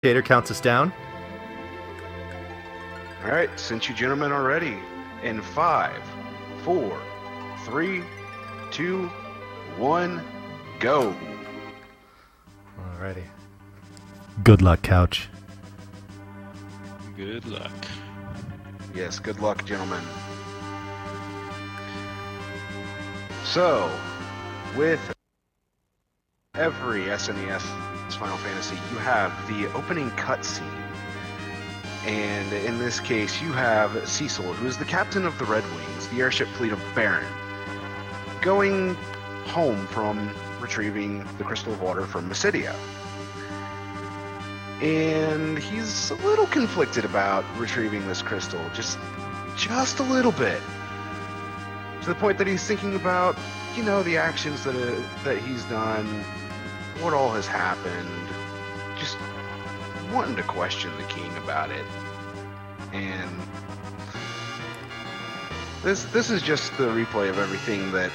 Tater counts us down. All right, since you gentlemen are ready, in 5, 4, 3, 2, 1, go. Alrighty. Good luck, Couch. Good luck. Yes, good luck, gentlemen. So, with every SNES Final Fantasy, you have the opening cutscene. And in this case, you have Cecil, who is the captain of the Red Wings, the airship fleet of Baron, going home from retrieving the Crystal of Water from Mysidia. And he's a little conflicted about retrieving this crystal, just a little bit. To the point that he's thinking about, the actions that he's done, what all has happened, just wanting to question the king about it. And this is just the replay of everything that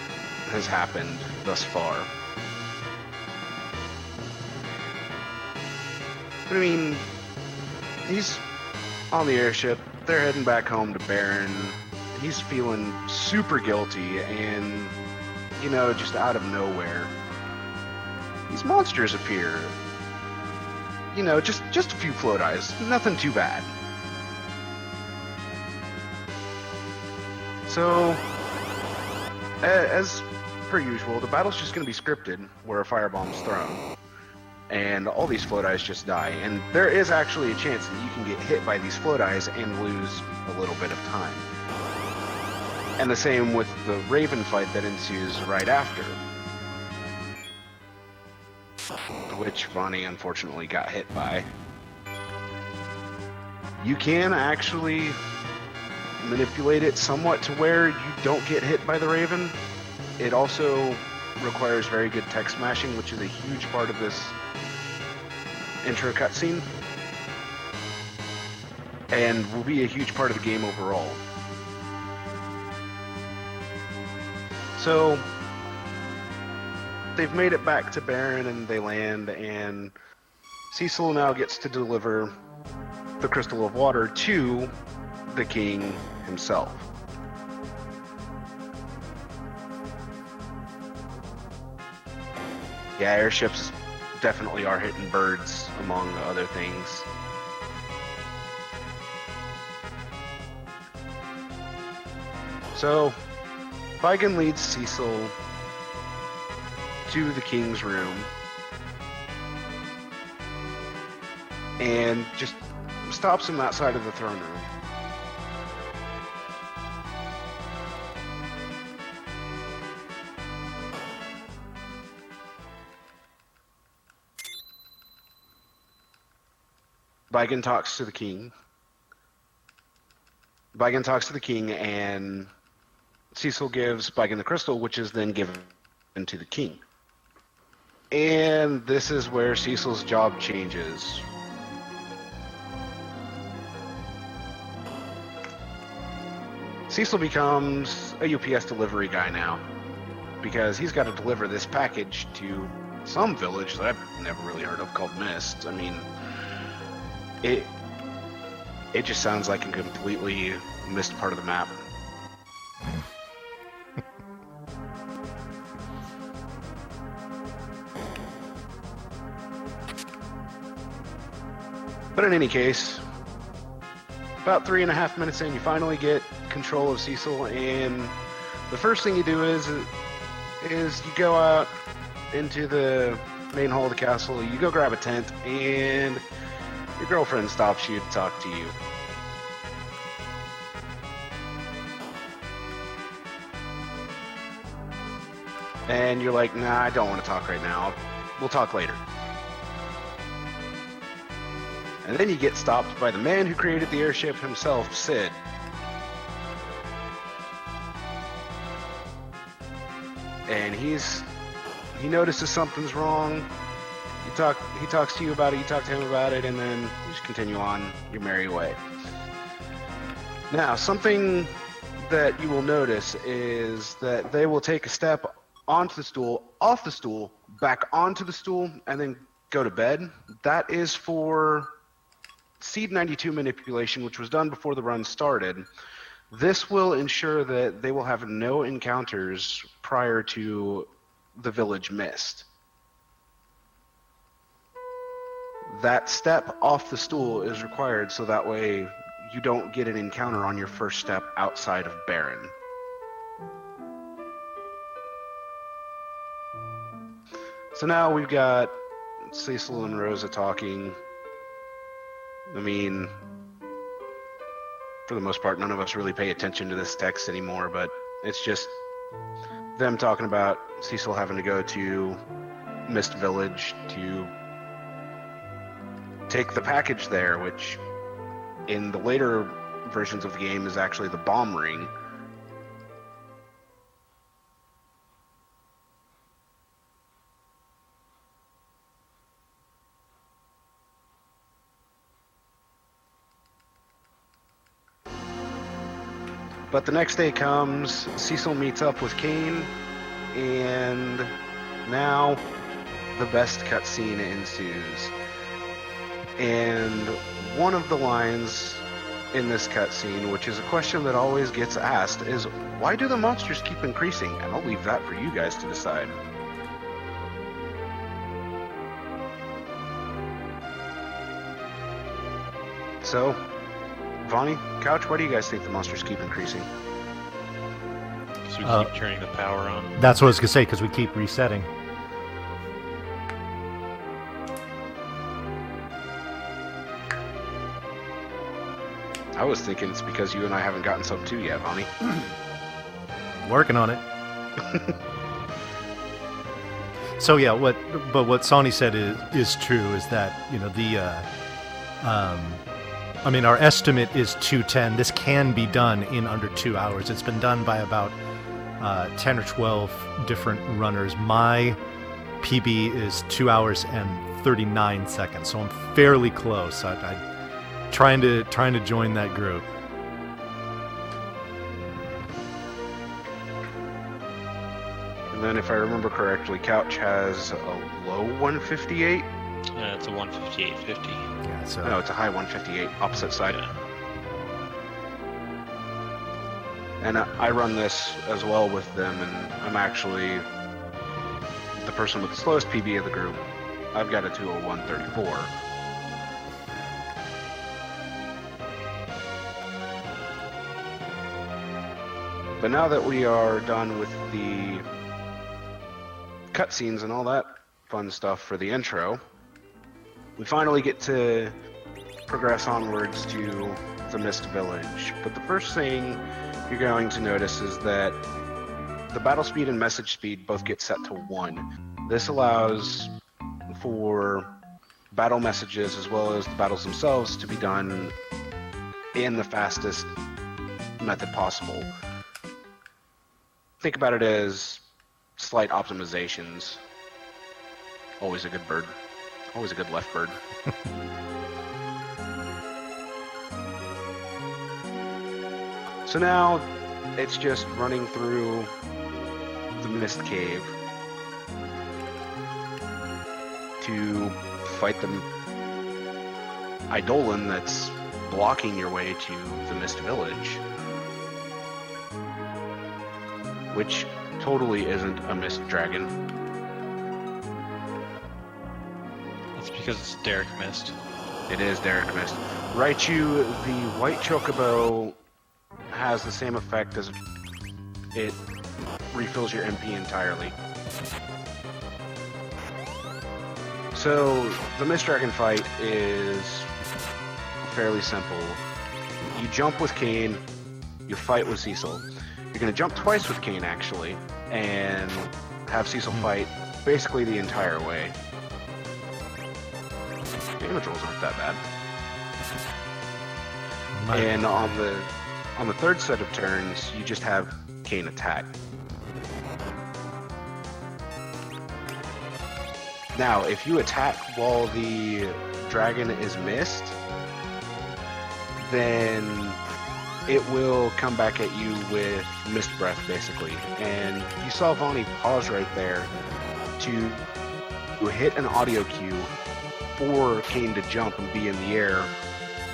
has happened thus far. But I mean, he's on the airship, they're heading back home to Baron. He's feeling super guilty, and just out of nowhere, these monsters appear. Just a few float eyes, nothing too bad. So, as per usual, the battle's just going to be scripted, where a firebomb's thrown, and all these float eyes just die. And there is actually a chance that you can get hit by these float eyes and lose a little bit of time. And the same with the Raven fight that ensues right after, which Ronnie unfortunately got hit by. You can actually manipulate it somewhat to where you don't get hit by the Raven. It also requires very good tech smashing, which is a huge part of this intro cutscene, and will be a huge part of the game overall. So, they've made it back to Baron and they land, and Cecil now gets to deliver the Crystal of Water to the king himself. Yeah, airships definitely are hitting birds, among other things. So, Vigan leads Cecil to the king's room and just stops him outside of the throne room. Vigan talks to the king. Vigan talks to the king, and Cecil gives Vigan the crystal, which is then given to the king. And this is where Cecil's job changes. Cecil becomes a UPS delivery guy now, because he's got to deliver this package to some village that I've never really heard of called Mist. I mean, it just sounds like a completely missed part of the map. But in any case, about 3.5 minutes in, you finally get control of Cecil, and the first thing you do is you go out into the main hall of the castle, you go grab a tent, and your girlfriend stops you to talk to you. And you're like, nah, I don't want to talk right now. We'll talk later. And then you get stopped by the man who created the airship himself, Sid. And he notices something's wrong. He talks to you about it, you talk to him about it, and then you just continue on your merry way. Now, something that you will notice is that they will take a step onto the stool, off the stool, back onto the stool, and then go to bed. That is for Seed 92 manipulation, which was done before the run started. This will ensure that they will have no encounters prior to the village mist. That step off the stool is required so that way you don't get an encounter on your first step outside of Baron. So now we've got Cecil and Rosa talking. I mean, for the most part, none of us really pay attention to this text anymore, but it's just them talking about Cecil having to go to Mist Village to take the package there, which in the later versions of the game is actually the bomb ring. But the next day comes, Cecil meets up with Kane, and now the best cutscene ensues. And one of the lines in this cutscene, which is a question that always gets asked, is why do the monsters keep increasing? And I'll leave that for you guys to decide. So, Vonnie, Couch, why do you guys think the monsters keep increasing? Because we keep turning the power on. That's what I was going to say, because we keep resetting. I was thinking it's because you and I haven't gotten sub 2 yet, Vonnie. Working on it. So yeah, what Sonny said is true, is that, you know, I mean, our estimate is 210. This can be done in under 2 hours. It's been done by about 10 or 12 different runners. My PB is 2 hours and 39 seconds, so I'm fairly close. I'm trying to join that group. And then, if I remember correctly, Couch has a low 158. It's a 158.50. Yeah, so No, it's a high 158, opposite side. Yeah. And I run this as well with them, and I'm actually the person with the slowest PB of the group. I've got a 201.34. But now that we are done with the cutscenes and all that fun stuff for the intro, we finally get to progress onwards to the Mist Village. But the first thing you're going to notice is that the battle speed and message speed both get set to 1. This allows for battle messages as well as the battles themselves to be done in the fastest method possible. Think about it as slight optimizations. Always a good bird. Always a good left bird. So now it's just running through the Mist Cave to fight the Eidolon that's blocking your way to the Mist Village. Which totally isn't a Mist Dragon. That's because it's Derek Mist. It is Derek Mist. Raichu, the white chocobo, has the same effect as it refills your MP entirely. So, the Mist Dragon fight is fairly simple. You jump with Kane, you fight with Cecil. You're going to jump twice with Kane, actually, and have Cecil fight basically the entire way. Damage rolls aren't that bad. And on the third set of turns, you just have Kane attack. Now, if you attack while the dragon is missed, then it will come back at you with Mist Breath, basically. And you saw Vonnie pause right there to hit an audio cue for Kane to jump and be in the air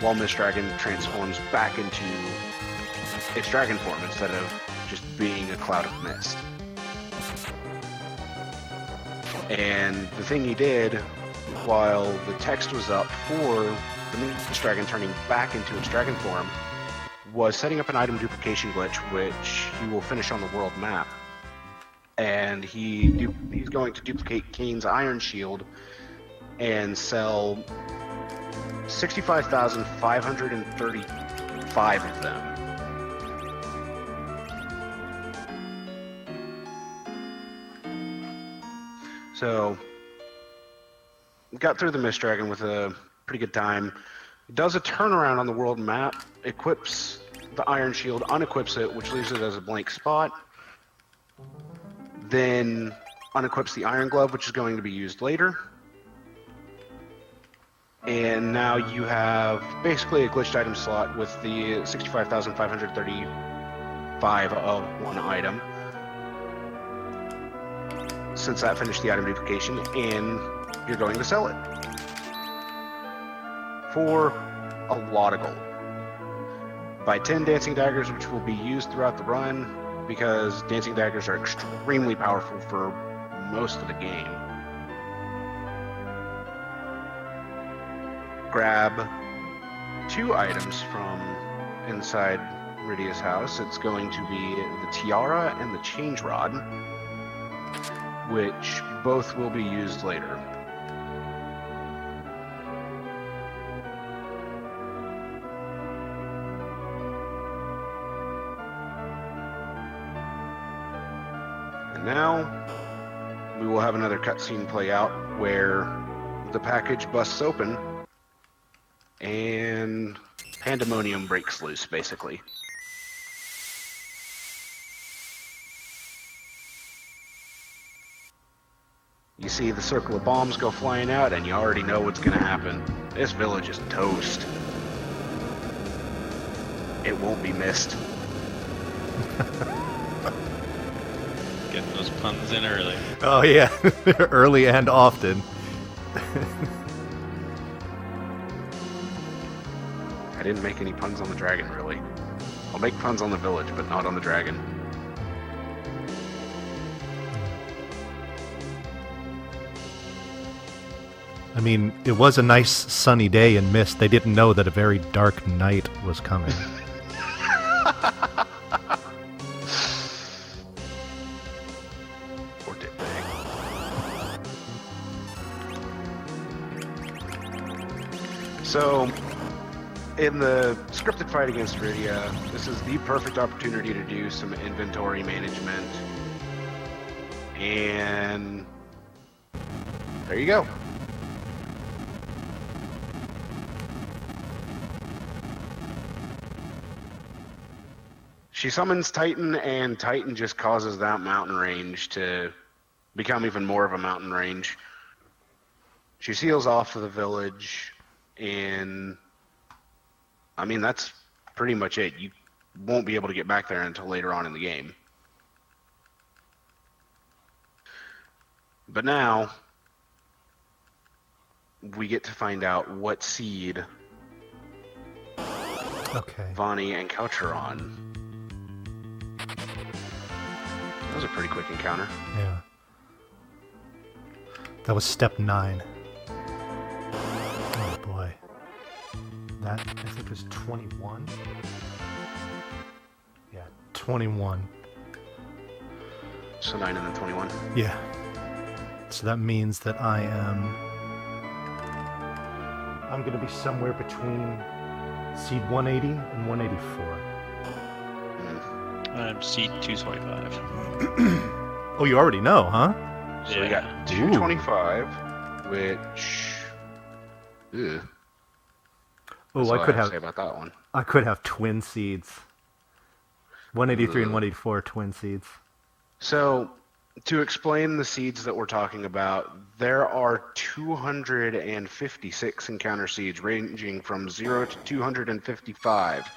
while Mist Dragon transforms back into its dragon form instead of just being a cloud of mist. And the thing he did while the text was up for the Mist Dragon turning back into its dragon form was setting up an item duplication glitch, which he will finish on the world map. And he's going to duplicate Kane's Iron Shield and sell 65,535 of them. So, got through the Mist Dragon with a pretty good time. Does a turnaround on the world map, equips the Iron Shield, unequips it, which leaves it as a blank spot. Then unequips the Iron Glove, which is going to be used later. And now you have basically a glitched item slot with the 65,535 of one item. Since that finished the item duplication, and you're going to sell it for a lot of gold. Buy 10 Dancing Daggers, which will be used throughout the run, because Dancing Daggers are extremely powerful for most of the game. Grab 2 items from inside Rydia's house. It's going to be the Tiara and the Change Rod, which both will be used later. And now we will have another cutscene play out where the package busts open and pandemonium breaks loose, basically. You see the circle of bombs go flying out, and you already know what's going to happen. This village is toast. It won't be missed. Getting those puns in early. Oh yeah, early and often. I didn't make any puns on the dragon, really. I'll make puns on the village, but not on the dragon. I mean, it was a nice sunny day in Mist. They didn't know that a very dark night was coming. Or did they? So, in the scripted fight against Rydia, this is the perfect opportunity to do some inventory management. And there you go. She summons Titan, and Titan just causes that mountain range to become even more of a mountain range. She seals off the village, and I mean, that's pretty much it. You won't be able to get back there until later on in the game. But now, we get to find out what seed Vani and Couch are on. That was a pretty quick encounter. Yeah. That was step 9. Oh boy. That, I think, was 21. Yeah, 21. So 9 and then 21. Yeah. So that means that I'm going to be somewhere between seed 180 and 184. I'm seed 225. Oh, you already know, huh? So we got 225, which... Ugh. Oh, That's I all could have have to say about that one. I could have twin seeds. 183 and 184 are twin seeds. So, to explain the seeds that we're talking about, there are 256 encounter seeds ranging from 0 to 255.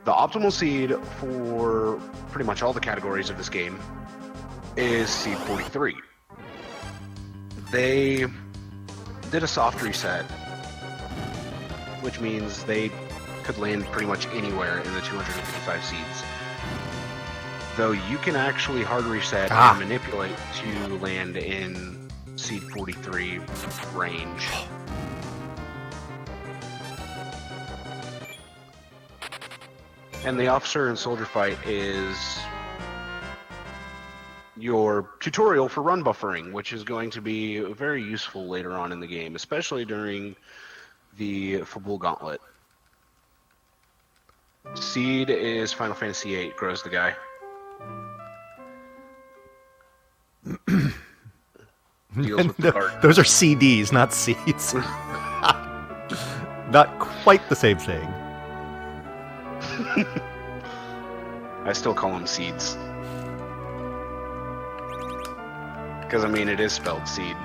The optimal seed for pretty much all the categories of this game is seed 43. They did a soft reset which means they could land pretty much anywhere in the 255 seeds. Though you can actually hard reset and manipulate to land in seed 43 range. And the officer and soldier fight is your tutorial for run buffering, which is going to be very useful later on in the game, especially during the Fabul Gauntlet. Seed is Final Fantasy VIII, grows the guy. Deals with the cart. Those are CDs, not seeds. Not quite the same thing. I still call them seeds. Because, I mean, it is spelled seed.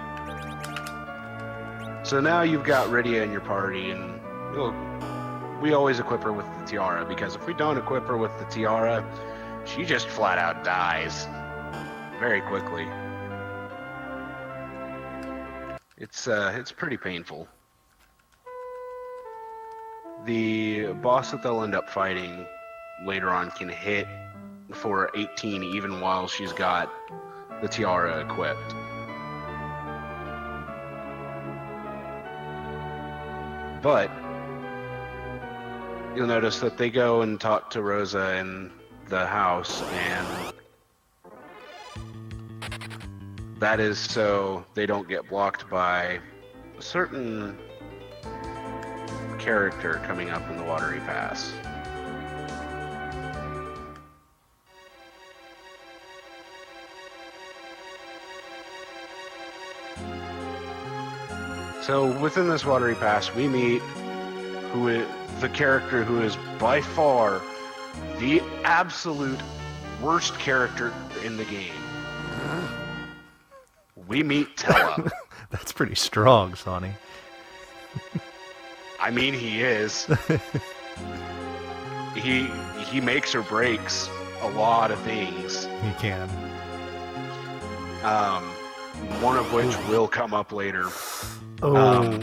So now you've got Rydia in your party, and we always equip her with the tiara, because if we don't equip her with the tiara, she just flat out dies very quickly. It's pretty painful. The boss that they'll end up fighting later on can hit for 18 even while she's got the tiara equipped. But you'll notice that they go and talk to Rosa in the house, and that is so they don't get blocked by a certain character coming up in the Watery Pass. So within this Watery Pass, we meet the character who is by far the absolute worst character in the game. We meet Tella. That's pretty strong, Sonny. I mean, he is. He makes or breaks a lot of things. He can. One of which will come up later. Oh.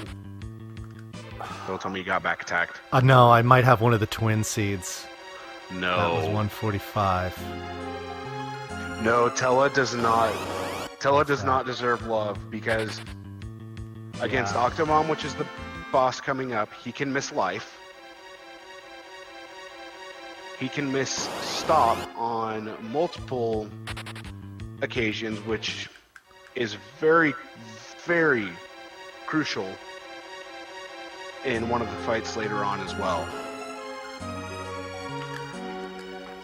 Don't tell me you got back attacked. No, I might have one of the twin seeds. No. That was 145. No, Tella does not. Tella does not deserve love, because against Octomom, which is the boss coming up, he can miss life. He can miss stop on multiple occasions, which is very, very crucial in one of the fights later on as well.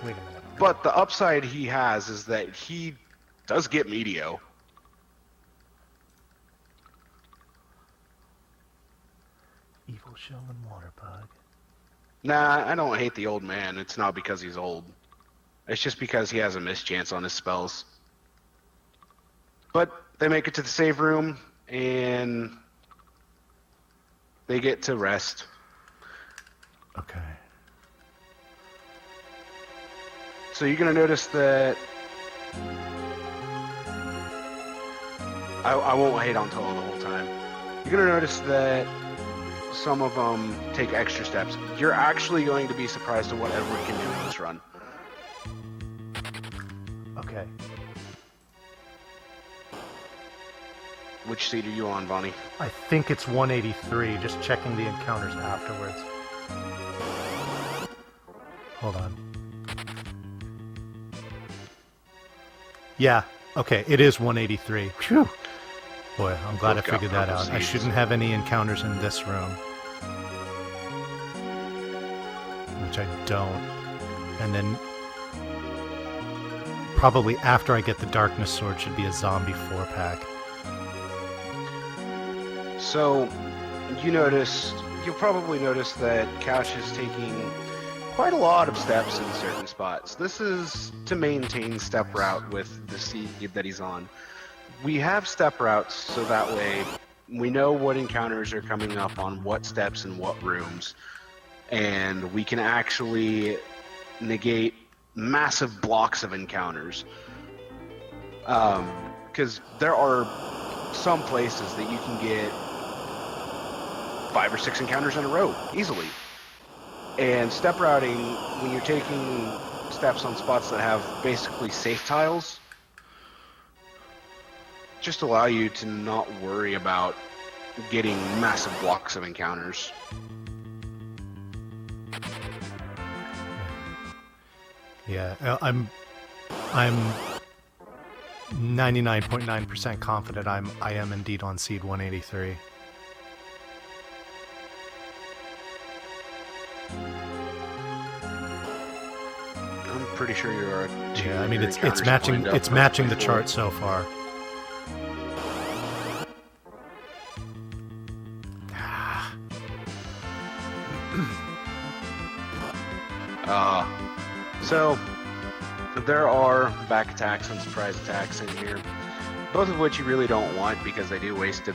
Wait a minute. But the upside he has is that he does get Meteo. Evil Showman Waterbug. Nah, I don't hate the old man. It's not because he's old. It's just because he has a mischance on his spells. But they make it to the save room, and they get to rest. Okay. So you're going to notice that... I won't hate on Tolo the whole time. You're going to notice that some of them take extra steps. You're actually going to be surprised at what Edward can do in this run. Okay. Which seat are you on, Bonnie? I think it's 183, just checking the encounters afterwards. Hold on. Yeah, okay, it is 183. Phew! Boy, I'm glad I figured that out. I shouldn't have any encounters in this room. Which I don't. And then probably after I get the Darkness Sword should be a zombie 4-pack. So, you'll probably notice that Couch is taking quite a lot of steps in certain spots. This is to maintain step route with the seed that he's on. We have step routes so that way we know what encounters are coming up on what steps and what rooms, and we can actually negate massive blocks of encounters. Because there are some places that you can get 5 or 6 encounters in a row, easily. And step routing, when you're taking steps on spots that have basically safe tiles, just allow you to not worry about getting massive blocks of encounters. Yeah, I'm 99.9% confident I am indeed on seed 183. I'm pretty sure you are. Yeah, I mean it's matching the chart so far. So there are back attacks and surprise attacks in here, both of which you really don't want because they do waste a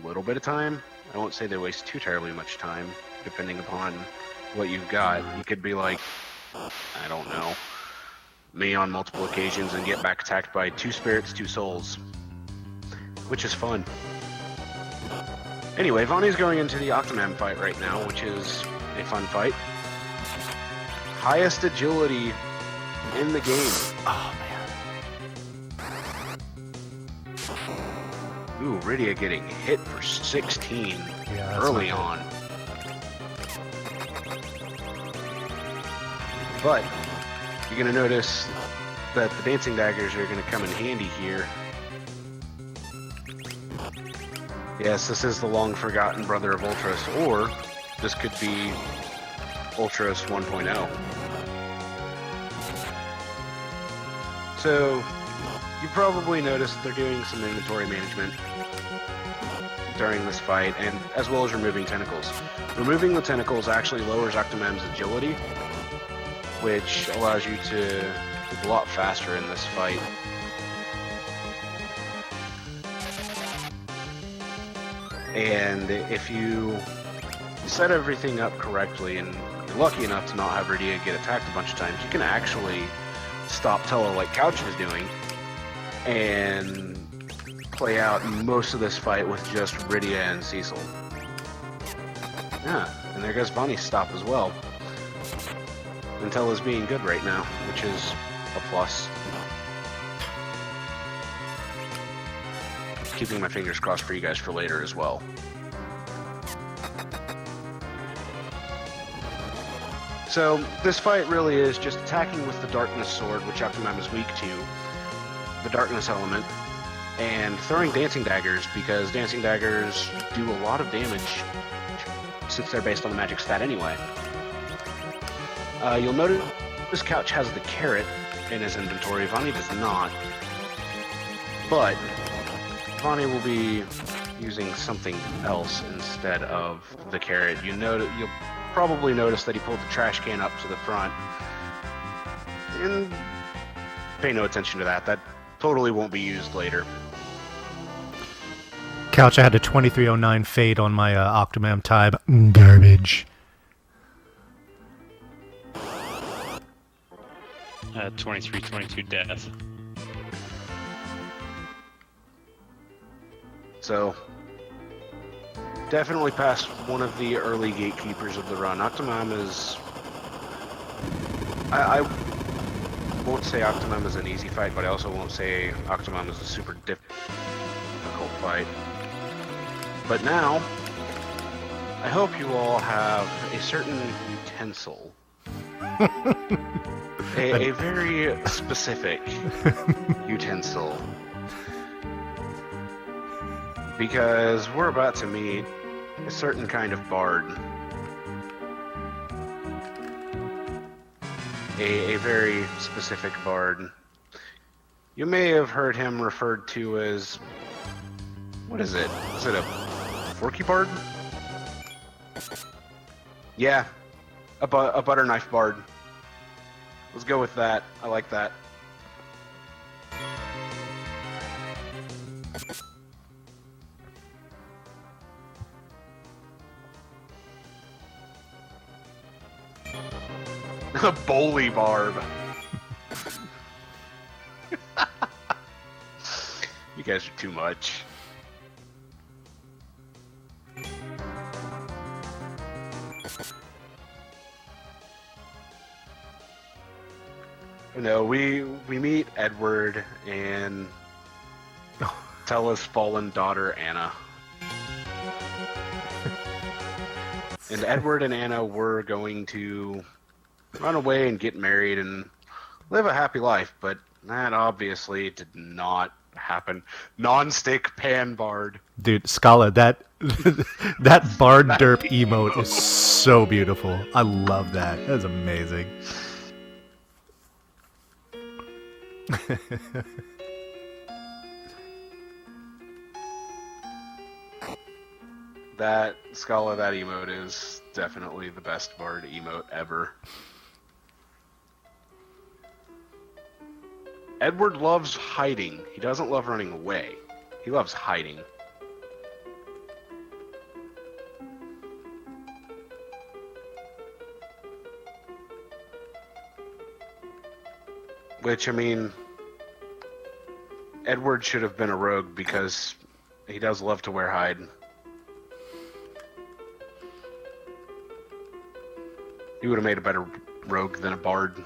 little bit of time. I won't say they waste too terribly much time, depending upon what you've got. You could be like, I don't know, me on multiple occasions and get back attacked by 2 spirits, 2 souls, which is fun. Anyway, Vonnie's going into the Octomam fight right now, which is a fun fight. Highest agility in the game. Oh man. Ooh, Rydia getting hit for 16 early on. But you're going to notice that the dancing daggers are going to come in handy here. Yes, this is the long-forgotten brother of Ultros, or this could be Ultros 1.0. So, you probably noticed they're doing some inventory management during this fight, and as well as removing tentacles. Removing the tentacles actually lowers Octomam's agility, which allows you to move a lot faster in this fight. And if you set everything up correctly, and you're lucky enough to not have Rydia get attacked a bunch of times, you can actually stop Tello like Couch is doing, and play out most of this fight with just Rydia and Cecil. Yeah, and there goes Bonnie's stop as well. And Tello's being good right now, which is a plus. Keeping my fingers crossed for you guys for later as well. So, this fight really is just attacking with the Darkness Sword, which Octomam is weak to, the Darkness element, and throwing Dancing Daggers, because Dancing Daggers do a lot of damage, since they're based on the magic stat anyway. You'll notice this Couch has the carrot in his inventory, Vonnie does not, but Vonnie will be using something else instead of the carrot. You'll probably notice that he pulled the trash can up to the front. And pay no attention to that. That totally won't be used later. Couch, I had a 2309 fade on my Octomam Tybe. Garbage. 2322 death. So, definitely past one of the early gatekeepers of the run. Octomam is... I won't say Octomam is an easy fight, but I also won't say Octomam is a super difficult fight. But now, I hope you all have a certain utensil. a very specific utensil. Because we're about to meet a certain kind of bard. A very specific bard. You may have heard him referred to as... what is it? Is it a forky bard? Yeah, a butter knife bard. Let's go with that. I like that. A Bully Barb. You guys are too much. No, we meet Edward and tell his fallen daughter Anna. And Edward and Anna were going to run away and get married and live a happy life, but that obviously did not happen. Non-stick pan bard. Dude, Scala, that that bard derp emote is so beautiful. I love that. That's amazing. That Scala, that emote is definitely the best bard emote ever. Edward loves hiding. He doesn't love running away. He loves hiding. Which, I mean, Edward should have been a rogue because he does love to wear hide. He would have made a better rogue than a bard.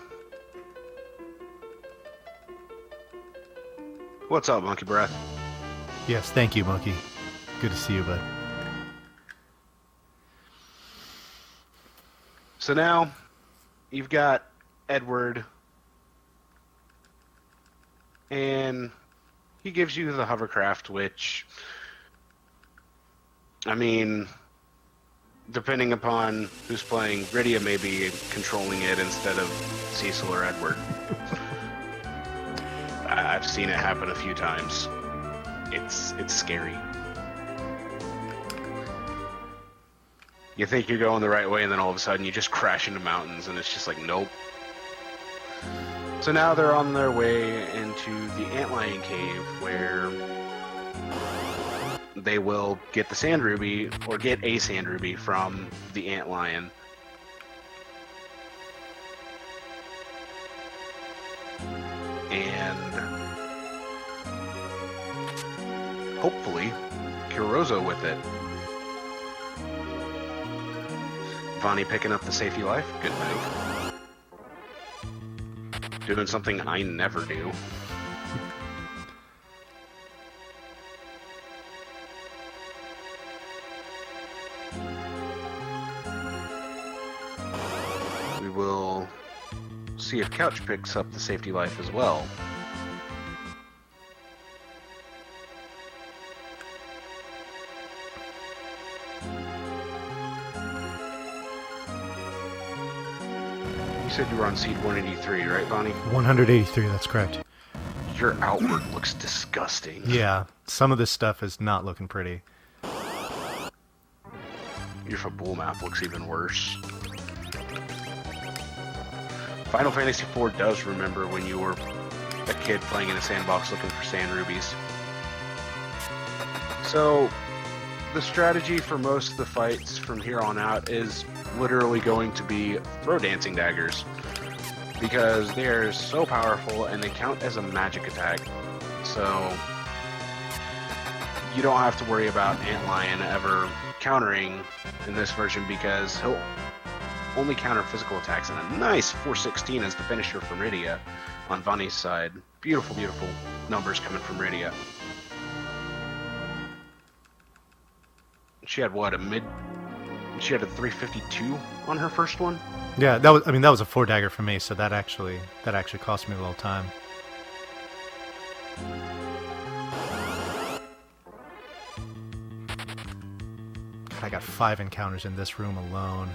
What's up, Monkey Breath? Yes, thank you, Monkey. Good to see you, bud. So now, you've got Edward, and he gives you the hovercraft, which, I mean, depending upon who's playing, Rydia may be controlling it instead of Cecil or Edward. I've seen it happen a few times. It's scary. You think you're going the right way, and then all of a sudden you just crash into mountains, and it's just like, nope. So now they're on their way into the Antlion Cave, where they will get the Sand Ruby, or get a Sand Ruby from the Antlion. And hopefully Kurozo with it. Vani picking up the safety life, good move. Doing something I never do. We will see if Couch picks up the safety life as well. You said you were on seed 183, right, Bonnie? 183, that's correct. Your outward looks disgusting. Yeah, some of this stuff is not looking pretty. Your Fabul map looks even worse. Final Fantasy IV does remember when you were a kid playing in a sandbox looking for sand rubies. So, the strategy for most of the fights from here on out is literally going to be throw dancing daggers, because they are so powerful and they count as a magic attack. So, you don't have to worry about Antlion ever countering in this version, because he'll only counter physical attacks, and a nice 416 as the finisher from Rydia on Vani's side. Beautiful, beautiful numbers coming from Rydia. She had what, she had a 352 on her first one? Yeah, that was a 4 dagger for me, so that actually cost me a little time. God, I got 5 encounters in this room alone.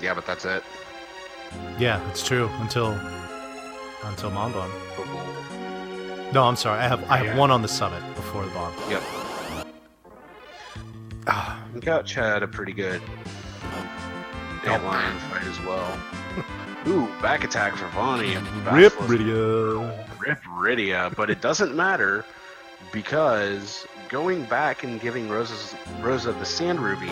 Yeah, but that's it. Yeah, it's true. Until Mom Bomb. No, I'm sorry. I have one on the summit before the bomb. Yep. And Couch had a pretty good Antlion fight as well. Ooh, back attack for Vani. Rip Rydia. Rip Rydia, but it doesn't matter, because going back and giving Rosa the Sand Ruby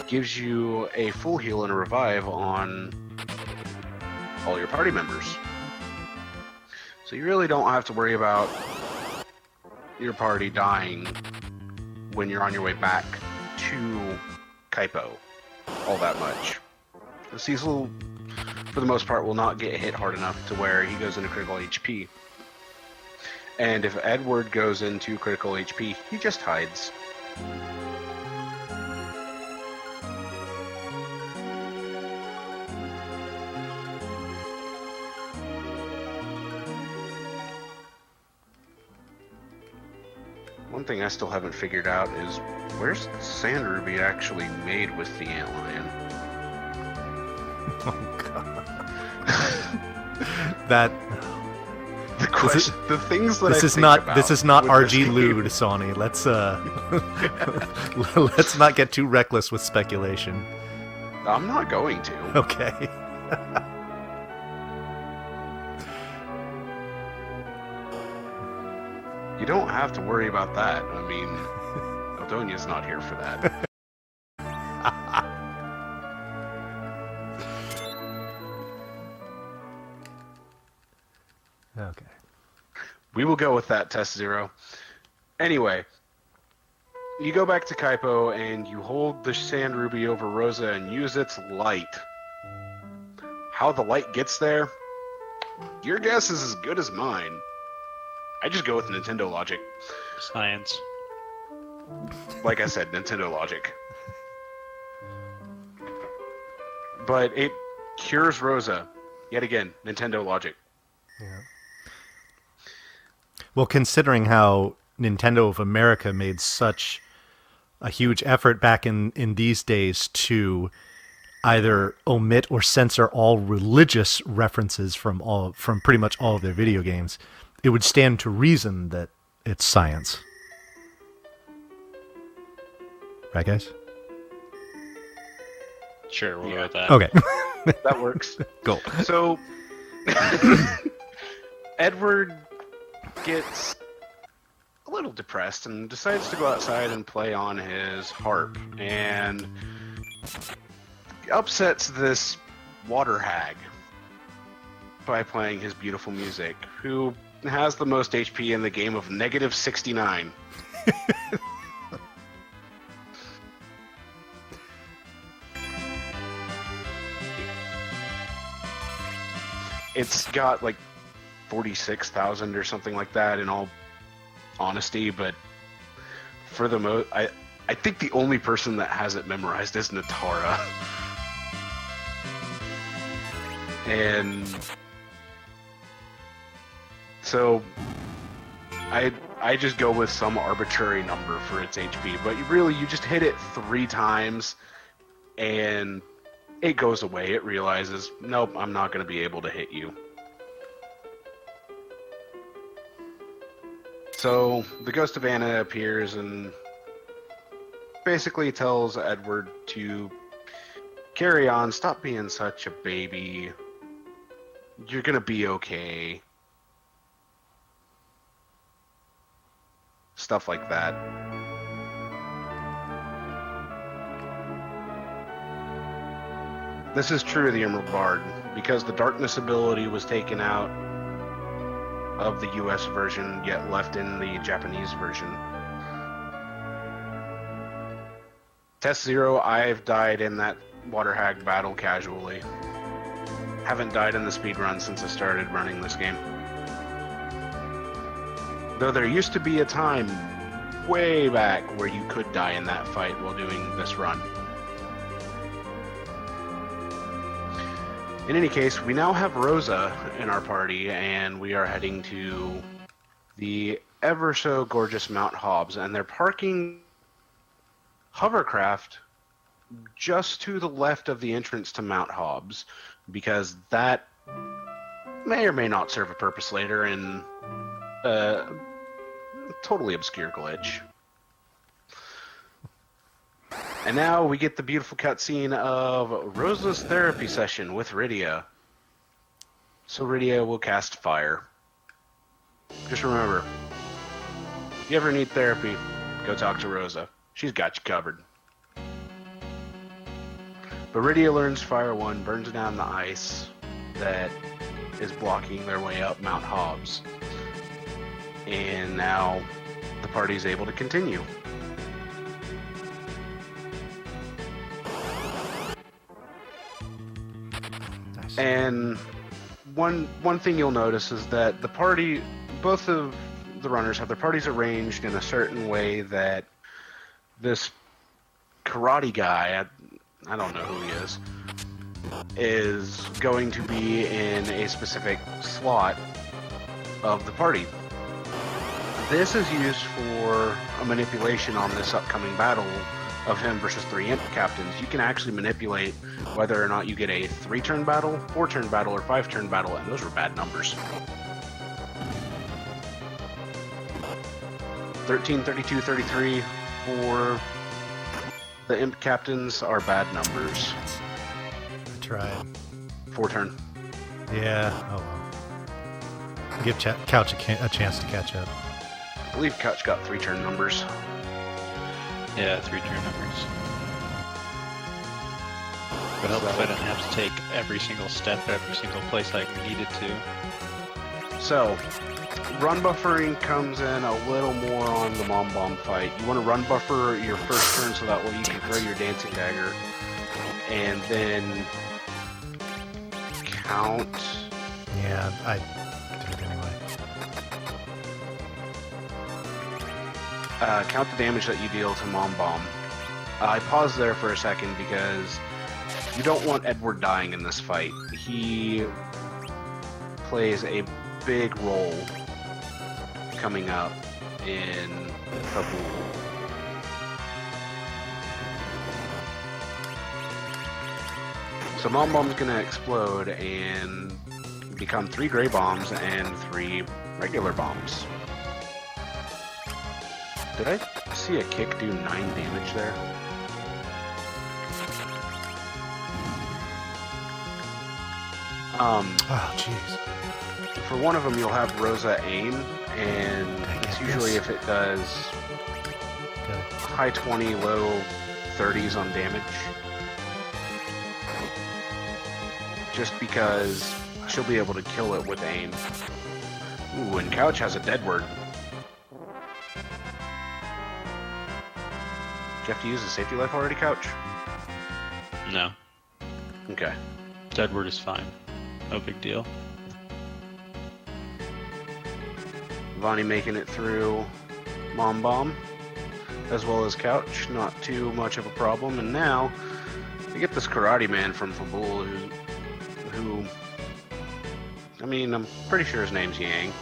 gives you a full heal and a revive on all your party members. So you really don't have to worry about your party dying when you're on your way back to Kaipo all that much. Cecil, for the most part, will not get hit hard enough to where he goes into critical HP. And if Edward goes into critical HP, he just hides. One thing I still haven't figured out is where's Sand Ruby actually made with the antlion? Oh god. That The question, the things that this I is think not about this is not with RG this game- lewd, Sonny. Let's let's not get too reckless with speculation. I'm not going to. Okay. You don't have to worry about that. I mean, Aldonia's not here for that. Okay. We will go with that, Test Zero. Anyway, you go back to Kaipo and you hold the Sand Ruby over Rosa and use its light. How the light gets there, your guess is as good as mine. I just go with Nintendo logic. Science. Like I said, Nintendo logic. But it cures Rosa. Yet again, Nintendo logic. Yeah. Well, considering how Nintendo of America made such a huge effort back in these days to either omit or censor all religious references from pretty much all of their video games, it would stand to reason that it's science. Right, guys? Sure, we'll go with that. Okay. That works. Cool. So, Edward gets a little depressed and decides to go outside and play on his harp and upsets this water hag by playing his beautiful music, who has the most HP in the game of negative 69. It's got like 46,000 or something like that in all honesty, but for the most, I think the only person that has it memorized is Natara. And so I just go with some arbitrary number for its HP, but you just hit it 3 times and it goes away. It realizes, nope, I'm not going to be able to hit you. So the Ghost of Anna appears and basically tells Edward to carry on, stop being such a baby. You're going to be okay. Stuff like that. This is true of the Emerald Bard, because the Darkness ability was taken out of the US version, yet left in the Japanese version. Test Zero, I've died in that Water Hag battle casually. Haven't died in the speedrun since I started running this game. Though there used to be a time way back where you could die in that fight while doing this run. In any case, we now have Rosa in our party, and we are heading to the ever so gorgeous Mount Hobbs, and they're parking hovercraft just to the left of the entrance to Mount Hobbs, because that may or may not serve a purpose later in a totally obscure glitch. And now we get the beautiful cutscene of Rosa's therapy session with Rydia. So Rydia will cast fire. Just remember, if you ever need therapy, go talk to Rosa. She's got you covered. But Rydia learns Fire 1, burns down the ice that is blocking their way up Mount Hobbs. And now the party's able to continue. Nice. And one thing you'll notice is that the party, both of the runners have their parties arranged in a certain way that this karate guy, I don't know who he is going to be in a specific slot of the party. This is used for a manipulation on this upcoming battle of him versus 3 imp captains. You can actually manipulate whether or not you get a 3-turn battle, 4-turn battle, or 5-turn battle, and those were bad numbers. 13, 32, 33 for the imp captains are bad numbers. I tried. 4-turn. Yeah, oh well. Give Couch a chance to catch up. I believe Couch got 3-turn numbers. Yeah, 3-turn numbers. But help if I didn't have to take every single step, every single place like we needed to. So, run buffering comes in a little more on the Mom Bomb fight. You want to run buffer your first turn so that way you can throw your dancing dagger. And then count. Yeah, I did it anyway. Count the damage that you deal to Mom Bomb. I paused there for a second because you don't want Edward dying in this fight. He plays a big role coming up in Kabul. So Mom Bomb's gonna explode and become 3 gray bombs and 3 regular bombs. Did I see a kick do 9 damage there? Oh, jeez. For one of them, you'll have Rosa aim, and it's usually if it does high 20, low 30s on damage. Just because she'll be able to kill it with aim. Ooh, and Couch has a dead word. Do you have to use the safety life already, Couch? No. Okay. Deadward is fine. No big deal. Vonnie making it through Mom Bomb, as well as Couch. Not too much of a problem. And now, we get this karate man from Fabul who, I mean, I'm pretty sure his name's Yang.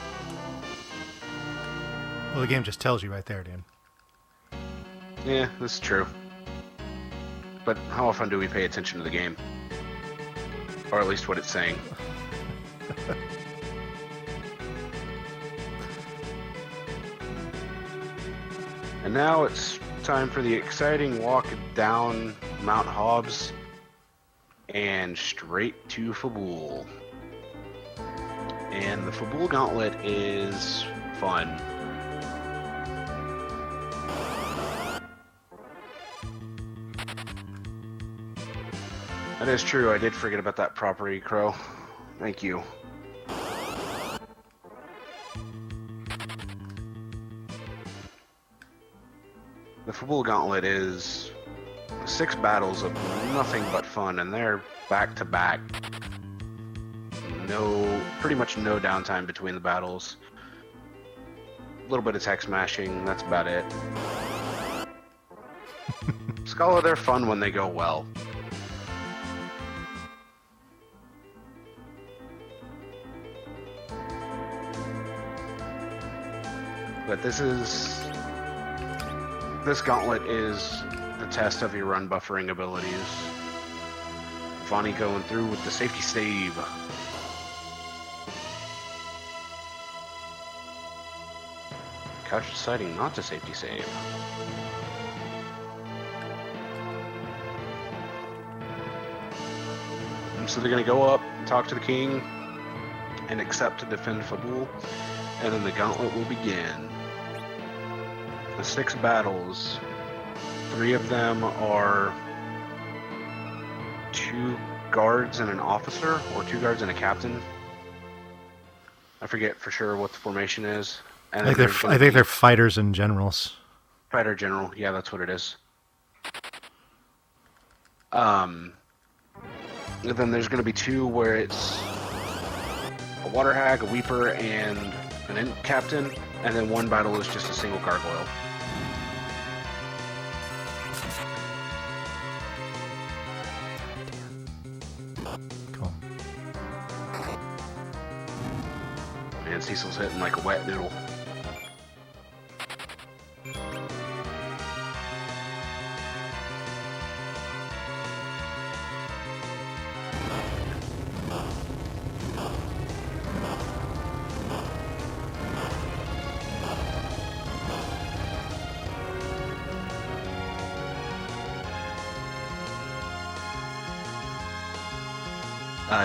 Well, the game just tells you right there, Dan. Yeah, that's true. But how often do we pay attention to the game? Or at least what it's saying. And now it's time for the exciting walk down Mount Hobbs and straight to Fabul. And the Fabul Gauntlet is fun. That is true, I did forget about that property, Crow. Thank you. The Fabul Gauntlet is 6 battles of nothing but fun, and they're back to back. Pretty much no downtime between the battles. A little bit of tech smashing, that's about it. Scala, they're fun when they go well. But this gauntlet is the test of your run buffering abilities. Vonnie going through with the safety save. Couch deciding not to safety save. And so they're going to go up, talk to the king, and accept to defend Fabul, and then the gauntlet will begin. The 6 battles, 3 of them are 2 guards and an officer, or 2 guards and a captain. I forget for sure what the formation is. And I think they're fighters and generals. Fighter general, yeah, that's what it is. And then there's going to be 2 where it's a water hag, a weeper, and an imp captain, and then 1 battle is just a single gargoyle. Cool. And Cecil's hitting like a wet noodle.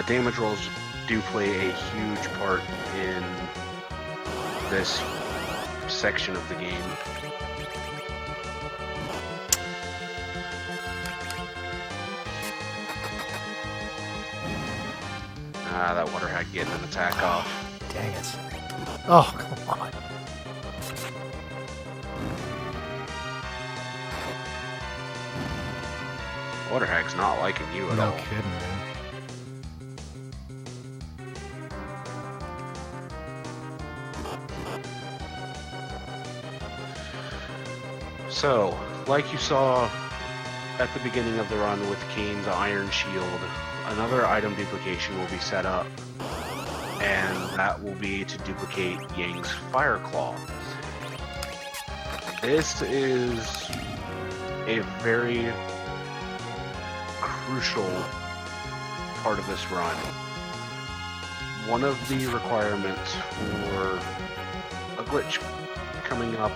Damage rolls do play a huge part in this section of the game. That water hag getting an attack off. Dang it. Oh, come on. Water hag's not liking you at all. No kidding, man. So, like you saw at the beginning of the run with Kane's Iron Shield, another item duplication will be set up, and that will be to duplicate Yang's Fire Claw. This is a very crucial part of this run. One of the requirements for a glitch coming up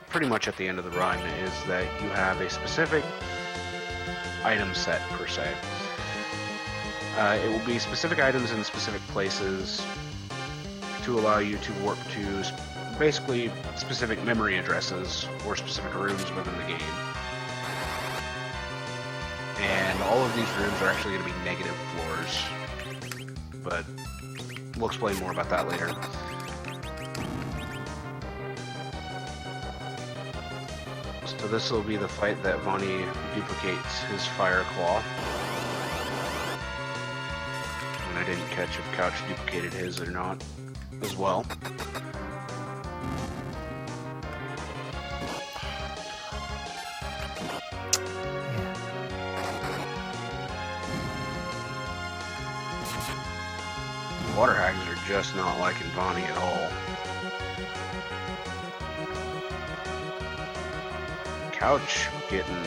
pretty much at the end of the run is that you have a specific item set, per se. It will be specific items in specific places to allow you to warp to basically specific memory addresses or specific rooms within the game. And all of these rooms are actually going to be negative floors, but we'll explain more about that later. So this will be the fight that Vonnie duplicates his Fire Claw. And I didn't catch if Couch duplicated his or not as well. Water hags are just not liking Vonnie at all. Couch getting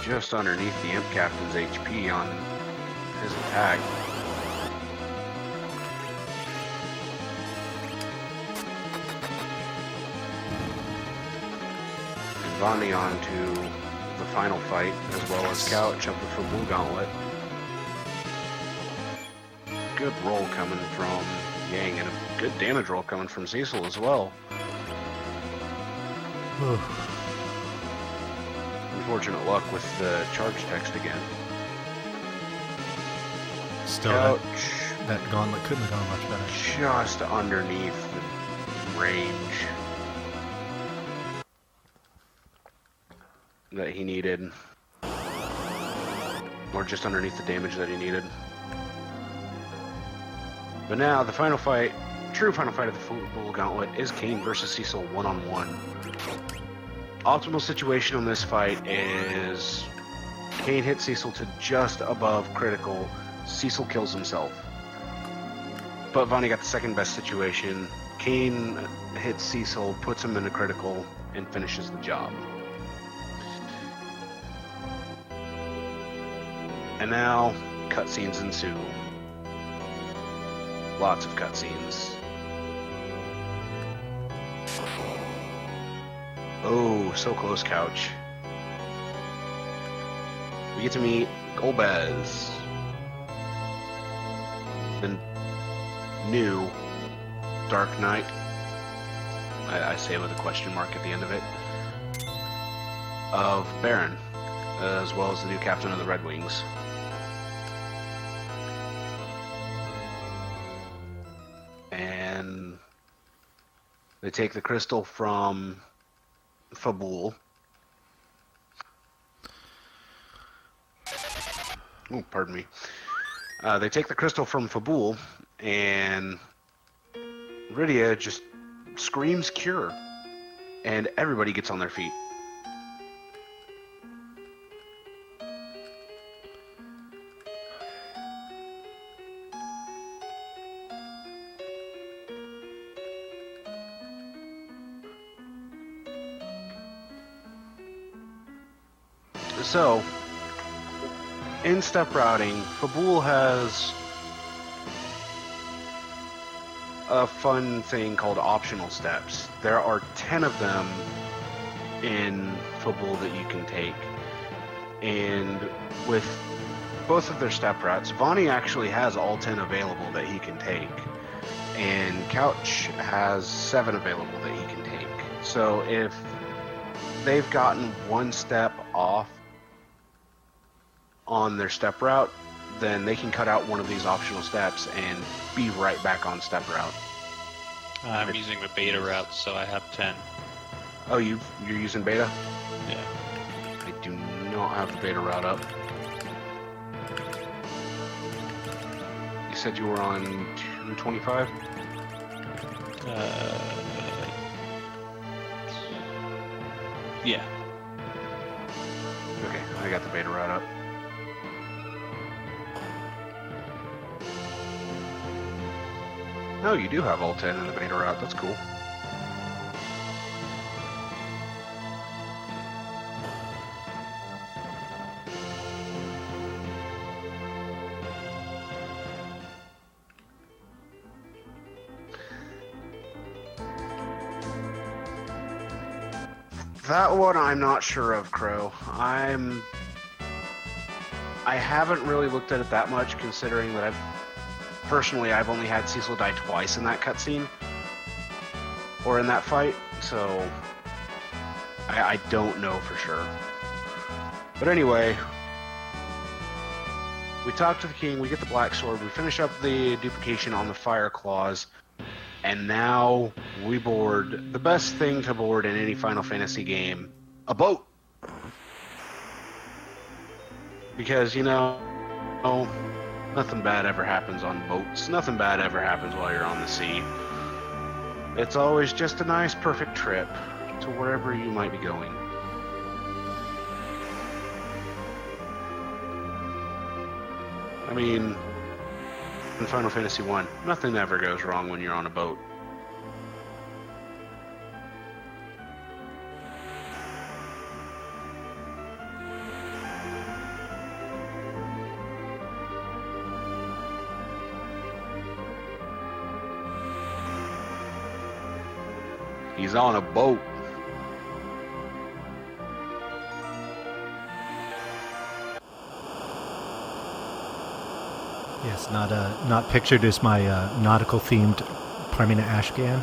just underneath the Imp Captain's HP on his attack. And Vonnie on to the final fight, as well as Couch up for Blue Gauntlet. Good roll coming from Yang, and a good damage roll coming from Cecil as well. Unfortunate luck with the charge text again. Still, Couch that gauntlet couldn't have gone much better. just underneath the range that he needed. Or just underneath the damage that he needed. But now, the final fight, true final fight of the Full Gauntlet, is Kane versus Cecil one-on-one. Optimal situation on this fight is Kane hits Cecil to just above critical. Cecil kills himself. But Vonnie got the second best situation. Kane hits Cecil, puts him in a critical, and finishes the job. And now, cutscenes ensue. Lots of cutscenes. Oh, so close, Couch. We get to meet Golbez. The new Dark Knight. I say it with a question mark at the end of it. Of Baron, as well as the new captain of the Red Wings. And they take the crystal from Fabul. Oh, pardon me. They take the crystal from Fabul, and Rydia just screams cure, and everybody gets on their feet. So, in step routing, Fabul has a fun thing called optional steps. There are 10 of them in Fabul that you can take. And with both of their step routes, Vonnie actually has all 10 available that he can take. And Couch has 7 available that he can take. So if they've gotten one step off on their step route, then they can cut out one of these optional steps and be right back on step route. I'm using the beta route, so I have 10. Oh, you're using beta? Yeah. I do not have the beta route up. You said you were on 225? Yeah. Okay, I got the beta route up. Oh, you do have all 10 in the beta route. That's cool. That one I'm not sure of, Crow. I haven't really looked at it that much, considering that I've only had Cecil die twice in that cutscene, or in that fight, so I don't know for sure. But anyway, we talk to the king, we get the black sword, we finish up the duplication on the fire claws, and now we board the best thing to board in any Final Fantasy game, a boat. Because, nothing bad ever happens on boats. Nothing bad ever happens while you're on the sea. It's always just a nice, perfect trip to wherever you might be going. I mean, in Final Fantasy 1, nothing ever goes wrong when you're on a boat. He's on a boat. Yes, not pictured as my nautical themed Parmina Ashcan.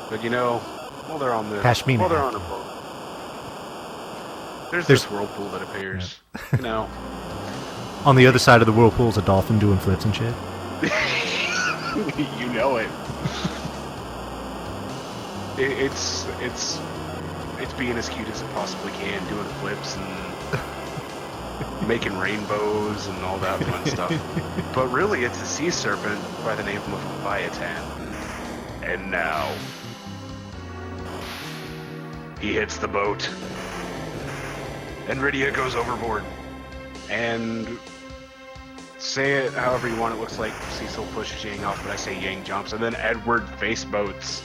But while they're on Pashmina. while they're on a boat, there's this whirlpool that appears. Yeah. On the other side of the whirlpool is a dolphin doing flips and shit. You know it. It's being as cute as it possibly can, doing flips and making rainbows and all that fun stuff. But really, it's a sea serpent by the name of Leviathan. And now he hits the boat, and Rydia goes overboard. And say it however you want, it looks like Cecil pushes Yang off, but I say Yang jumps, and then Edward face boats.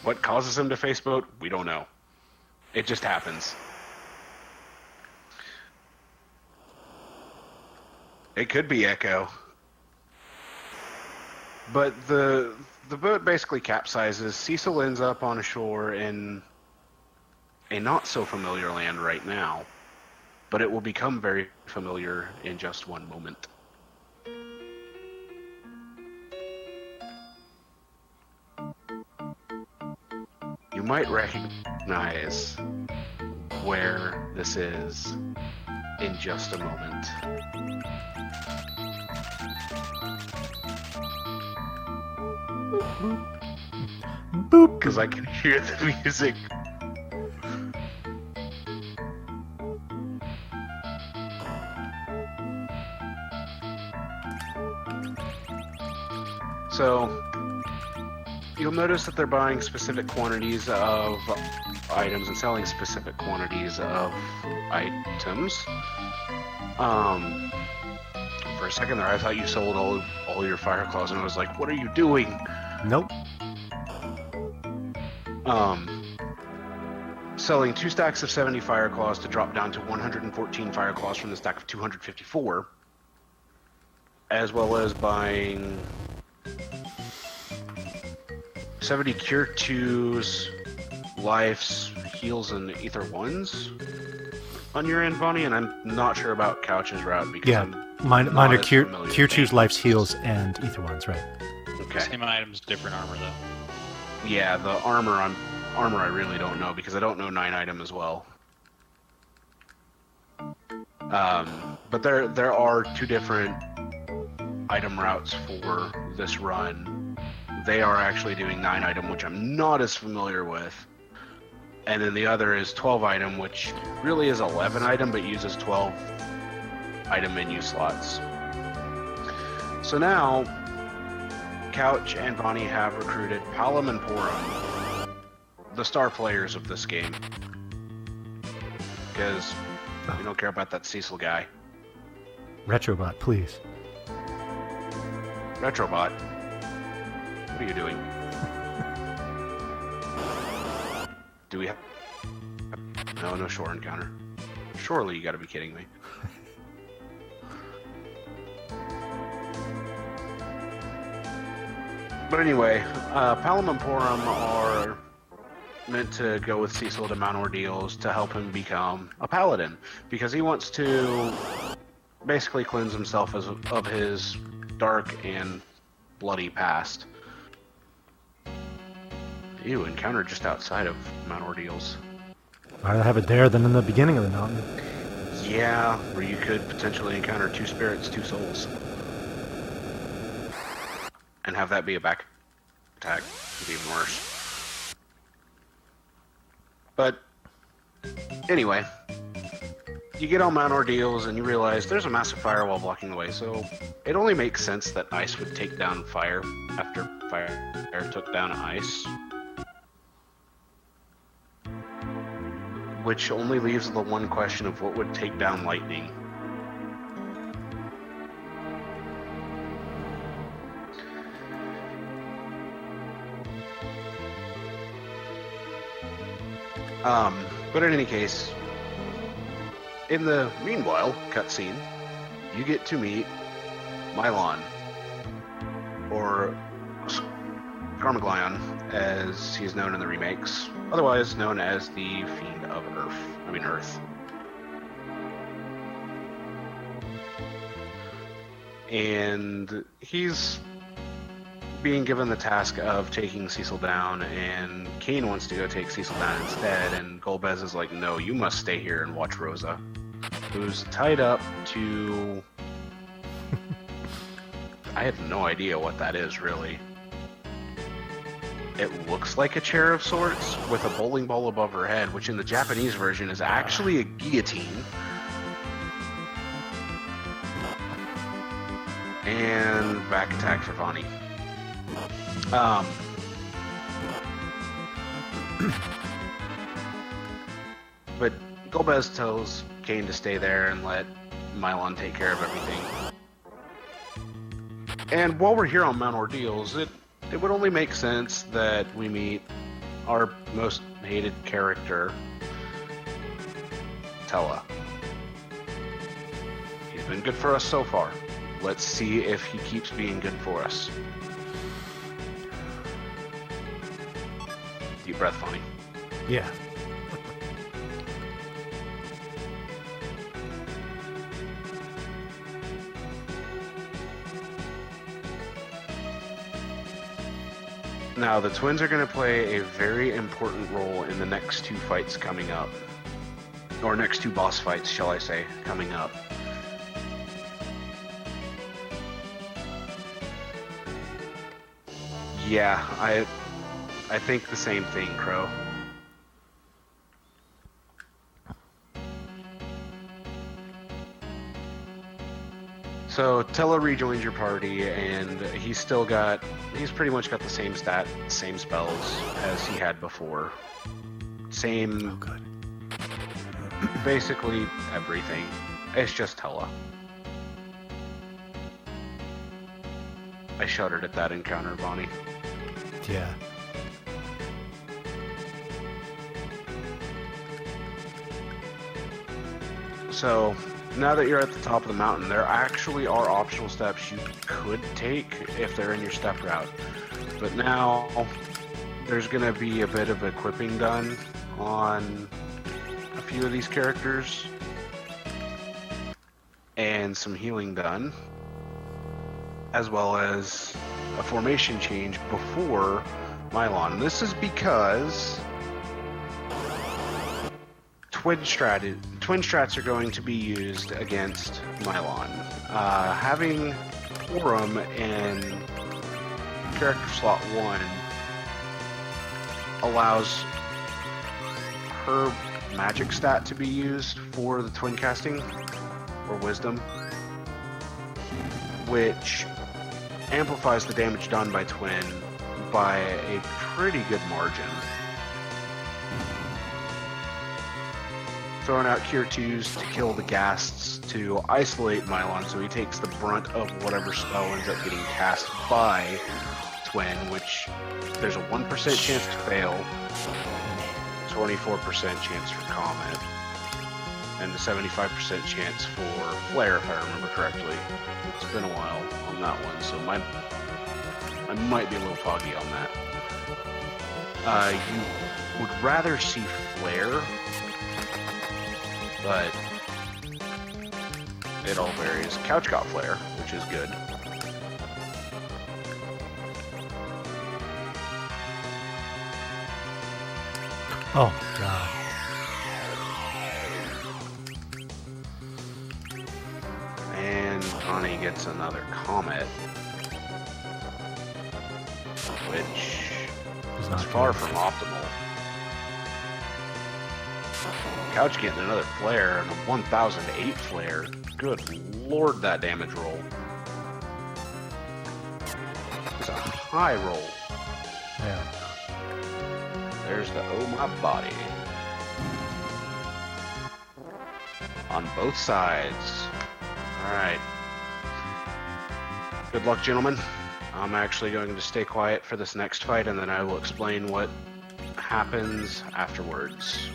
What causes him to face boat? We don't know. It just happens. It could be Echo. But the boat basically capsizes. Cecil ends up on a shore in a not-so-familiar land right now, but it will become very familiar in just one moment. You might recognize where this is in just a moment. Boop. Because I can hear the music. So you'll notice that they're buying specific quantities of items and selling specific quantities of items. For a second there, I thought you sold all your fire claws, and I was like, what are you doing? Nope. Selling 2 stacks of 70 fire claws to drop down to 114 fire claws from the stack of 254, as well as buying 70 cure 2s, lives, heals, and ether 1s on your end, Bonnie, and I'm not sure about Couch's route because mine are cure 2's, lives, heals, and ether 1s, right? Okay. Same items, different armor though. Yeah, the armor I really don't know because I don't know 9 item as well. But there are 2 different item routes for this run. They are actually doing 9 item, which I'm not as familiar with. And then the other is 12 item, which really is 11 item, but uses 12 item menu slots. So now, Couch and Bonnie have recruited Palom and Porum, the star players of this game. Because we don't care about that Cecil guy. Retrobot, please. Retrobot, what are you doing? Do we have... No shore encounter. Surely you gotta be kidding me. But anyway, Palom and Porum are meant to go with Cecil to Mount Ordeals to help him become a paladin, because he wants to basically cleanse himself of his dark and bloody past. You encountered just outside of Mount Ordeals. I'd rather have it there than in the beginning of the mountain. Yeah, where you could potentially encounter 2 spirits, 2 souls. And have that be a back attack. It'd be even worse. But, anyway. You get on Mount Ordeals and you realize there's a massive firewall blocking the way, so it only makes sense that ice would take down fire after fire took down ice. Which only leaves the one question of what would take down lightning. But in any case, in the meanwhile cutscene, you get to meet Mylon, or Skarmaglion, as he's known in the remakes, otherwise known as the Fiend of Earth. And he's being given the task of taking Cecil down, and Kane wants to go take Cecil down instead, and Golbez is like, no, you must stay here and watch Rosa, who's tied up to... I have no idea what that is, really. It looks like a chair of sorts with a bowling ball above her head, which in the Japanese version is actually a guillotine. And back attack for Vonnie. But Golbez tells Kane to stay there and let Mylon take care of everything. And while we're here on Mount Ordeals, it would only make sense that we meet our most hated character, Tella. He's been good for us so far. Let's see if he keeps being good for us. Deep breath, Fonny. Yeah. Now, the twins are going to play a very important role in the next 2 fights coming up. Or next 2 boss fights, shall I say, coming up. Yeah, I think the same thing, Crow. So Tella rejoins your party, and he's pretty much got the same same spells as he had before. Same, Oh, good. basically everything. It's just Tella. I shuddered at that encounter, Bonnie. Yeah. So, now that you're at the top of the mountain, there actually are optional steps you could take if they're in your step route. But now, there's going to be a bit of equipping done on a few of these characters. And some healing done. As well as a formation change before Mylon. This is because twin strats are going to be used against Mylon. Having Forum in character slot 1 allows her magic stat to be used for the twin casting, or wisdom, which amplifies the damage done by twin by a pretty good margin. Throwing out Cure 2s to kill the ghasts to isolate Mylon, so he takes the brunt of whatever spell ends up getting cast by twin, which there's a 1% chance to fail, 24% chance for Comet, and a 75% chance for Flare, if I remember correctly. It's been a while on that one, so I might be a little foggy on that. You would rather see Flare, but it all varies. Couch got Flare, which is good. Oh, God. And Connie gets another Comet, which It's is not far good. from optimal. Couch getting another Flare and a 1008 Flare. Good lord, that damage roll. It's a high roll. Yeah. There's the oh my body. On both sides. Alright. Good luck, gentlemen. I'm actually going to stay quiet for this next fight, and then I will explain what happens afterwards.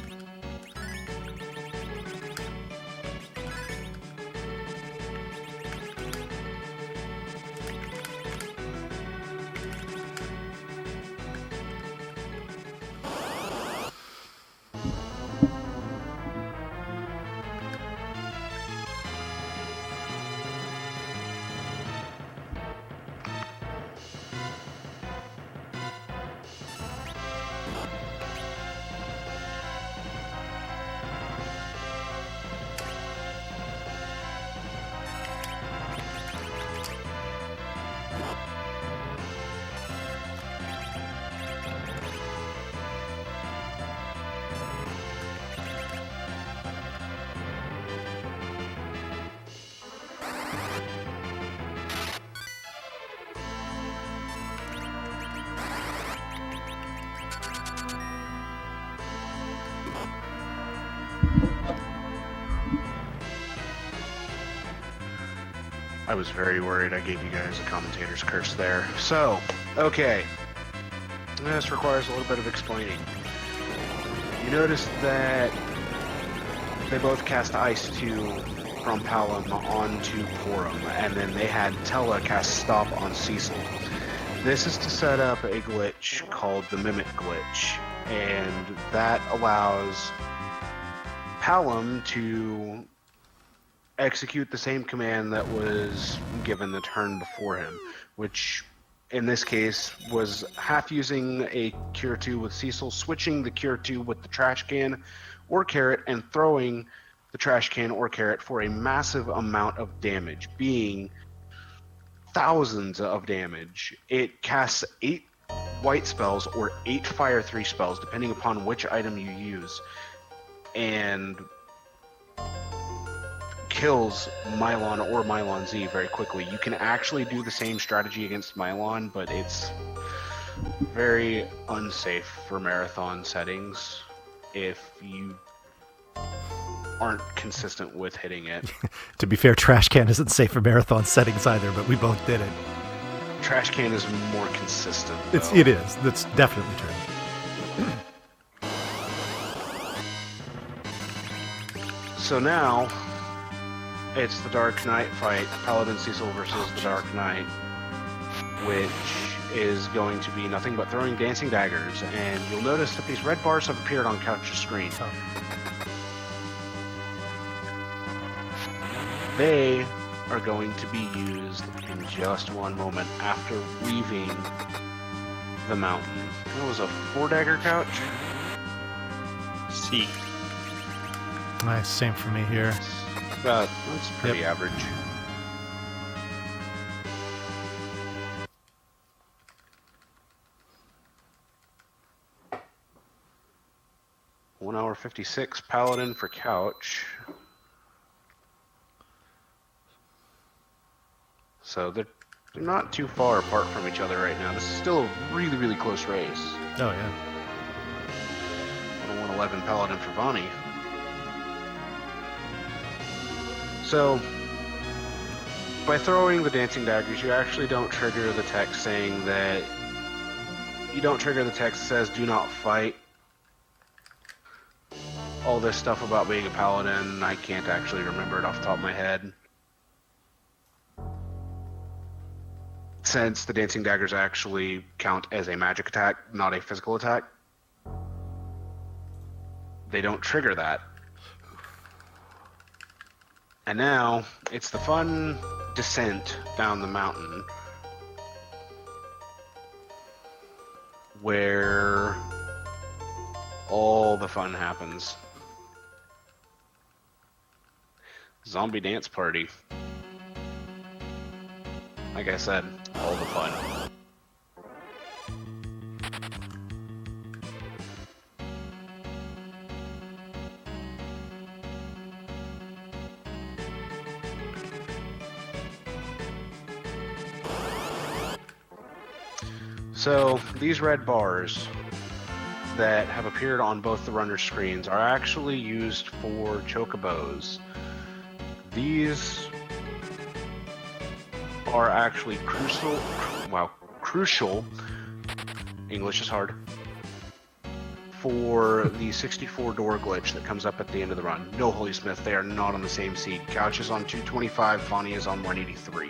I was very worried I gave you guys a commentator's curse there. So, okay. This requires a little bit of explaining. You notice that they both cast Ice 2 from Palom onto Forum, and then they had Tella cast Stop on Cecil. This is to set up a glitch called the Mimic Glitch, and that allows Palom to execute the same command that was given the turn before him, which in this case was half using a Cure 2 with Cecil, switching the Cure 2 with the trash can or carrot, and throwing the trash can or carrot for a massive amount of damage, being thousands of damage. It casts 8 white spells or 8 fire 3 spells, depending upon which item you use, and kills Mylon or Mylon Z very quickly. You can actually do the same strategy against Mylon, but it's very unsafe for marathon settings if you aren't consistent with hitting it. To be fair, Trash Can isn't safe for marathon settings either, but we both did it. Trash Can is more consistent. It is. That's definitely true. So now, it's the Dark Knight fight, Paladin Cecil versus the Dark Knight, which is going to be nothing but throwing dancing daggers, and you'll notice that these red bars have appeared on Couch's screen. Oh. They are going to be used in just one moment after leaving the mountain. That was a 4-dagger couch? C. Nice, same for me here. That's pretty Yep. average. Hour 56 Paladin for couch. So they're not too far apart from each other right now. This is still a really, really close race. Oh, yeah. 111 Paladin for Vonnie. So, by throwing the dancing daggers, you actually don't trigger the text saying that... You don't trigger the text that says, do not fight. All this stuff about being a paladin, I can't actually remember it off the top of my head. Since the dancing daggers actually count as a magic attack, not a physical attack, they don't trigger that. And now, it's the fun descent down the mountain where all the fun happens. Zombie dance party. Like I said, all the fun. So, these red bars that have appeared on both the runner screens are actually used for chocobos. These are actually crucial, English is hard, for the 64 door glitch that comes up at the end of the run. No, Holy Smith, they are not on the same seed. Couch is on 225, Fonnie is on 183.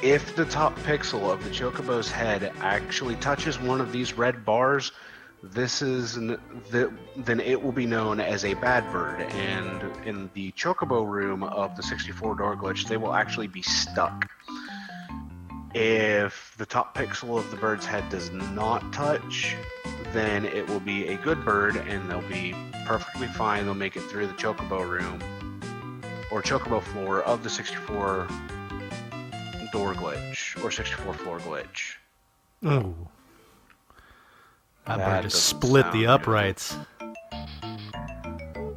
If the top pixel of the Chocobo's head actually touches one of these red bars, then it will be known as a bad bird, and in the Chocobo room of the 64 door glitch, they will actually be stuck. If the top pixel of the bird's head does not touch, then it will be a good bird, and they'll be perfectly fine. They'll make it through the Chocobo room, or Chocobo floor of the 64 door glitch, or 64 floor glitch. Ooh. I'm That going to doesn't split the sound uprights.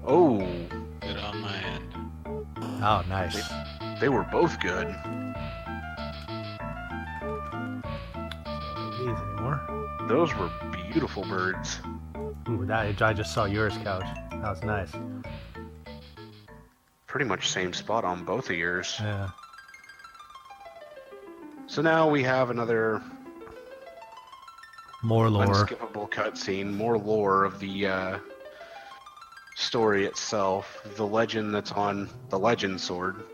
Oh, Good on my end. Oh, nice. they were both good. These anymore. Those were beautiful birds. Ooh, I just saw yours, Couch. That was nice. Pretty much same spot on both of yours. Yeah. So now we have another More lore. unskippable cutscene, more lore of the story itself, the legend that's on the legend sword.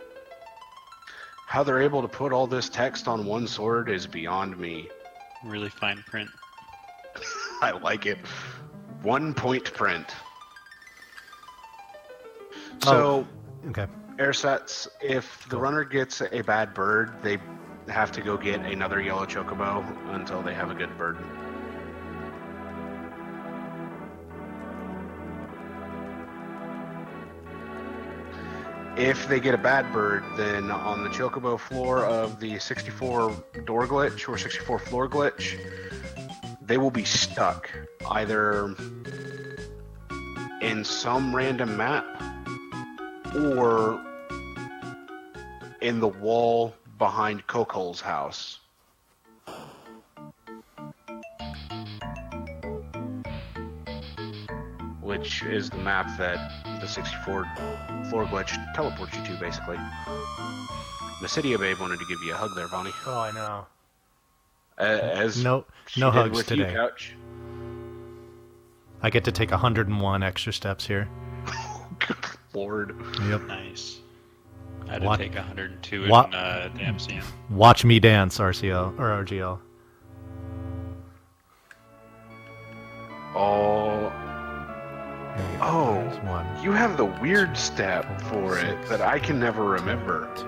How they're able to put all this text on one sword is beyond me. Really fine print. I like it. 1 point print. So, Okay. air sets, if the runner gets a bad bird, they have to go get another yellow chocobo until they have a good bird. If they get a bad bird, then on the Chocobo floor of the 64 door glitch or 64 floor glitch, they will be stuck either in some random map or in the wall behind Coco's house. Which is the map that the 64 floor glitch teleports you to, basically. Massidia Babe wanted to give you a hug there, Vonnie. Oh, I know. As No she no did hugs with today. You, Couch. I get to take 101 extra steps here. Good Lord. Yep. Nice. I had What- to take 102 in what- the MCM. Watch me dance, RCL or RGL. Oh, There's one. you have the weird step for it that I can never remember. Two.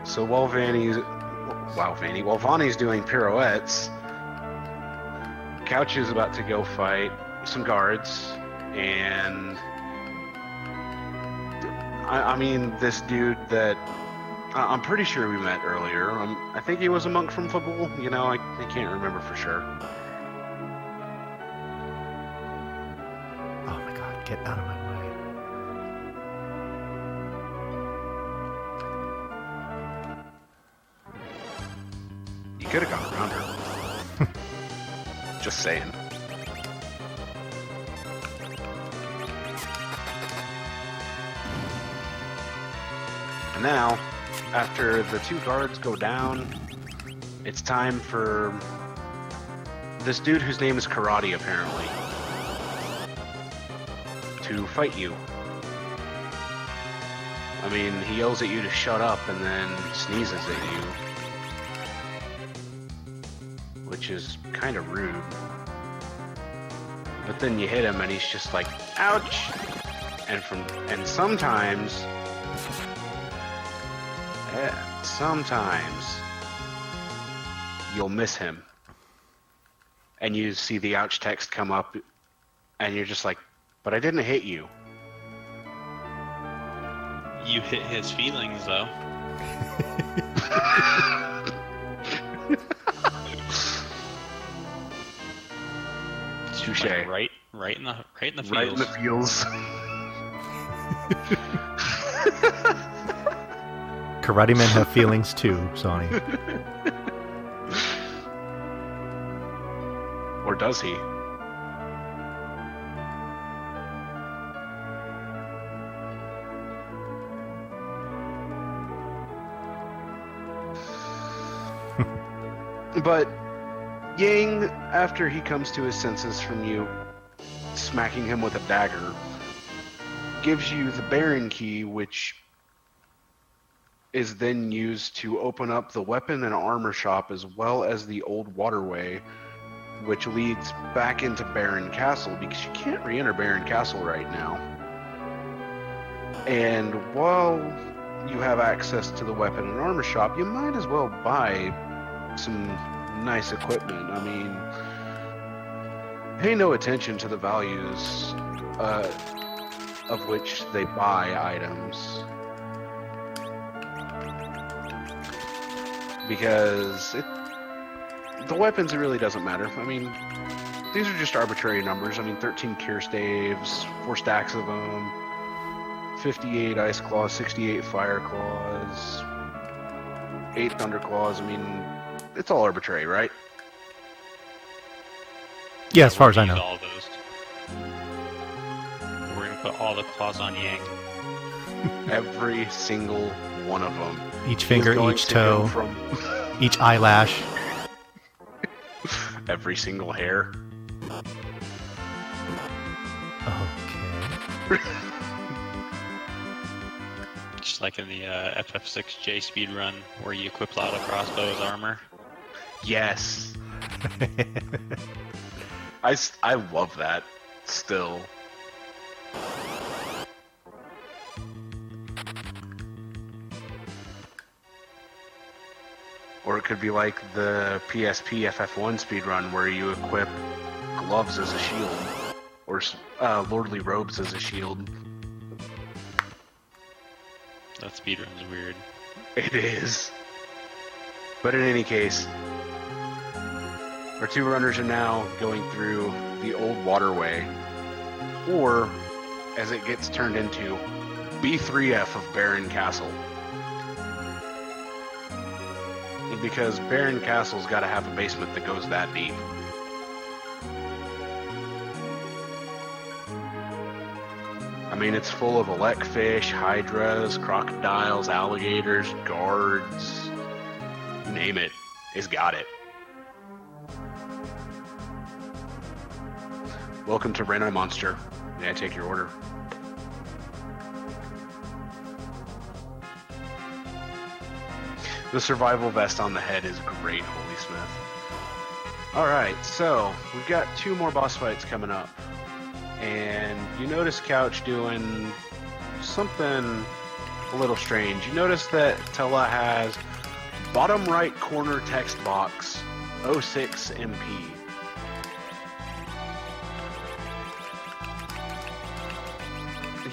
So while Vonnie's doing pirouettes, Couch is about to go fight some guards, and I mean this dude that I'm pretty sure we met earlier. I think he was a monk from Fabul. You know, I can't remember for sure. Oh my god, get out of my way. You could have gone around her. Just saying. And now, after the two guards go down, it's time for this dude whose name is Karate, apparently, to fight you. I mean, he yells at you to shut up and then sneezes at you, which is kind of rude. But then you hit him and he's just like, ouch! And sometimes you'll miss him. And you see the ouch text come up and you're just like, but I didn't hit you. You hit his feelings, though. Touche. Like right in the feels. Right in the feels. Karate men have feelings too, Sonny. Or does he? But Yang, after he comes to his senses from you smacking him with a dagger, gives you the Baron key, which is then used to open up the weapon and armor shop as well as the old waterway, which leads back into Baron Castle, because you can't re-enter Baron Castle right now. And while you have access to the weapon and armor shop, you might as well buy some nice equipment. I mean, pay no attention to the values of which they buy items, because the weapons, it really doesn't matter. I mean, these are just arbitrary numbers. I mean, 13 cure staves, 4 stacks of them, 58 ice claws, 68 fire claws, 8 thunder claws. I mean, it's all arbitrary, right? Yeah, as far as I Use know. all those. We're gonna put all the claws on Yang. Every single one of them. Each finger, is going each to go toe, from each eyelash. every single hair. Okay. Just like in the FF6J speedrun, where you equip auto crossbow as armor. Yes. I love that still. Or it could be like the PSP FF1 speedrun where you equip gloves as a shield, or lordly robes as a shield. That speedrun's weird. It is. But in any case, our two runners are now going through the old waterway, or as it gets turned into, B3F of Baron Castle. Because Baron Castle's got to have a basement that goes that deep. I mean, it's full of elec fish, hydras, crocodiles, alligators, guards. You name it, it's got it. Welcome to Rena Monster. May I take your order? The survival vest on the head is great, Holy Smith. Alright, so we've got 2 more boss fights coming up. And you notice Couch doing something a little strange. You notice that Tella has bottom right corner text box 06 MP.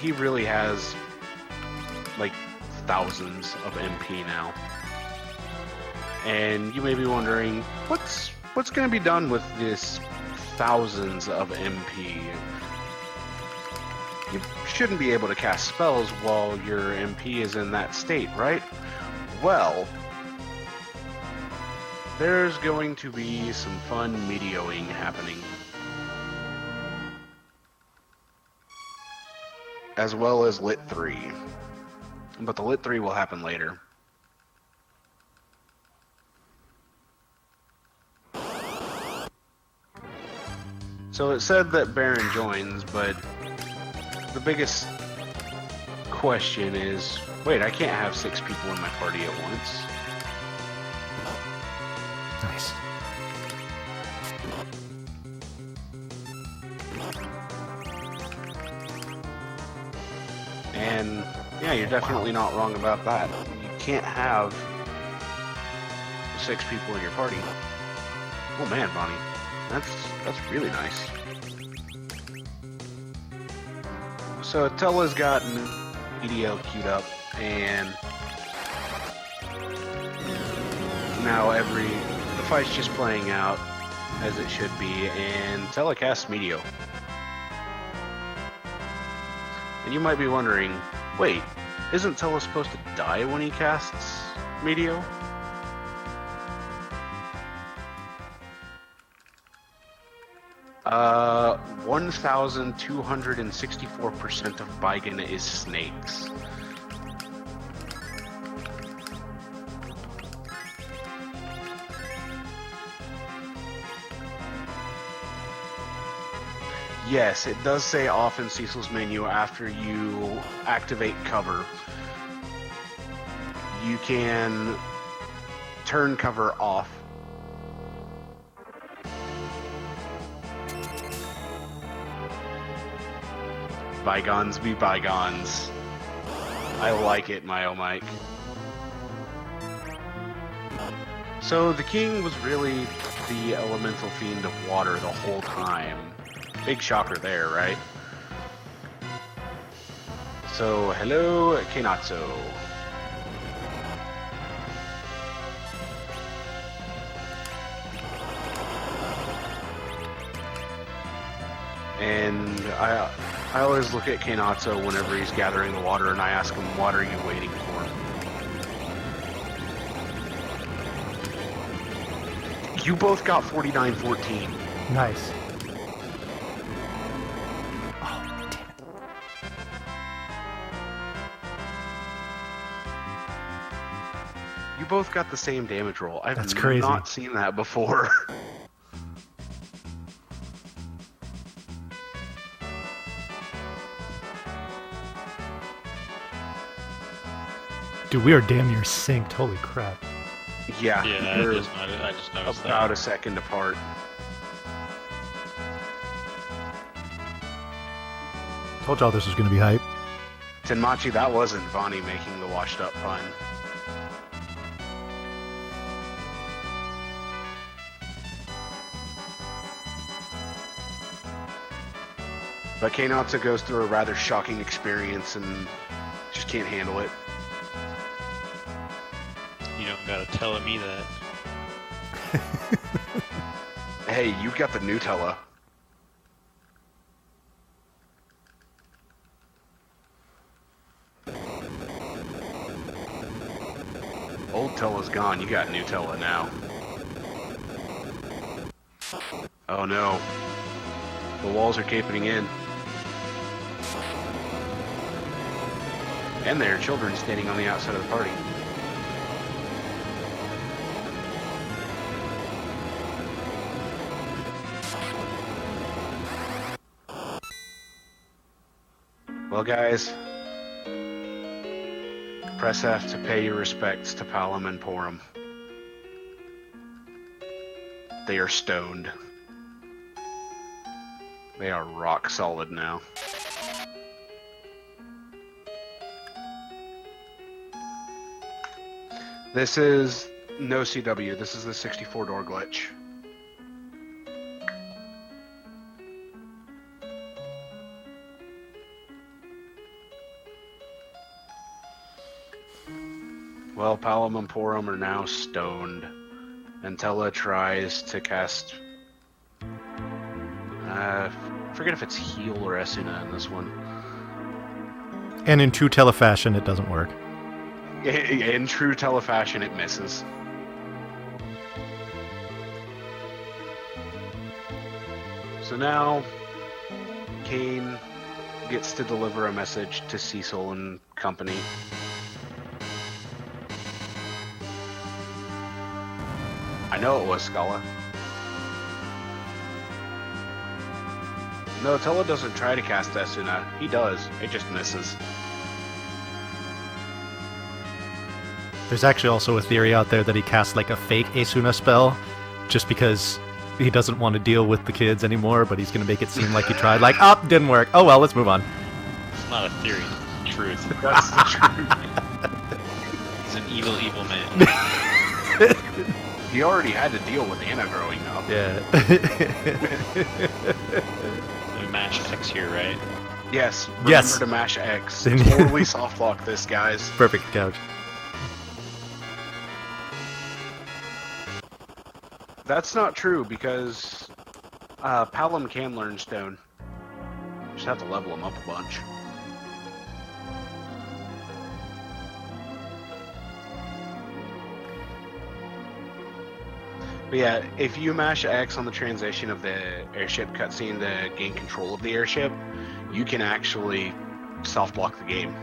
He really has like thousands of MP now. And you may be wondering, what's going to be done with this thousands of MP? You shouldn't be able to cast spells while your MP is in that state, right? Well, there's going to be some fun medioing happening. As well as Lit 3. But the Lit 3 will happen later. So it said that Baron joins, but the biggest question is, wait, I can't have 6 people in my party at once. Nice. And yeah, you're definitely not wrong about that. You can't have 6 people in your party. Oh man, Bonnie, that's really nice. So Tella's got EDL queued up, and now the fight's just playing out as it should be, and Tella casts Medio. And you might be wondering, wait, isn't Tella supposed to die when he casts Medio? Uh, 1,264% of Baigen is snakes. Yes, it does say off in Cecil's menu after you activate cover. You can turn cover off. Bygones be bygones. I like it, my Mike. So the king was really the elemental fiend of water the whole time. Big shocker there, right? So, hello, Kenatsu. And I always look at Kenatsu whenever he's gathering the water, and I ask him, what are you waiting for? You both got 49-14. Nice. You both got the same damage roll. That's crazy. Not seen that before. Dude, we are damn near synced. Holy crap. Yeah, Yeah, you're I just noticed about that. a second apart. Told y'all this was going to be hype. Tenmachi, that wasn't Vonnie making the washed up pun. But K-Natsu goes through a rather shocking experience and just can't handle it. You don't gotta tell me that. Hey, you got the Nutella. Old Tella's gone, you got Nutella now. Oh no. The walls are caving in. And there are children standing on the outside of the party. Well, guys, press F to pay your respects to Palom and Porum. They are stoned. They are rock solid now. This is no CW. This is the 64 door glitch. Well, Palom and Porum are now stoned. And Tella tries to cast... forget if it's Heal or Esuna in this one. And in true Tella fashion, it doesn't work. In true Tella fashion, it misses. So now, Kane gets to deliver a message to Cecil and company. I know it was Scala. No, Tella doesn't try to cast Esuna. He does. It just misses. There's actually also a theory out there that he casts like a fake Esuna spell just because he doesn't want to deal with the kids anymore, but he's going to make it seem like he tried. Like, oh, didn't work. Oh well, let's move on. It's not a theory, it's the truth. That's the truth. He's an evil, evil man. He already had to deal with Anna growing up. Yeah. We mash X here, right? Yes. Remember Yes. to mash X. Totally soft lock this, guys. Perfect couch. That's not true because Palom can learn Stone. Just have to level him up a bunch. But yeah, if you mash X on the transition of the airship cutscene to gain control of the airship, you can actually soft block the game.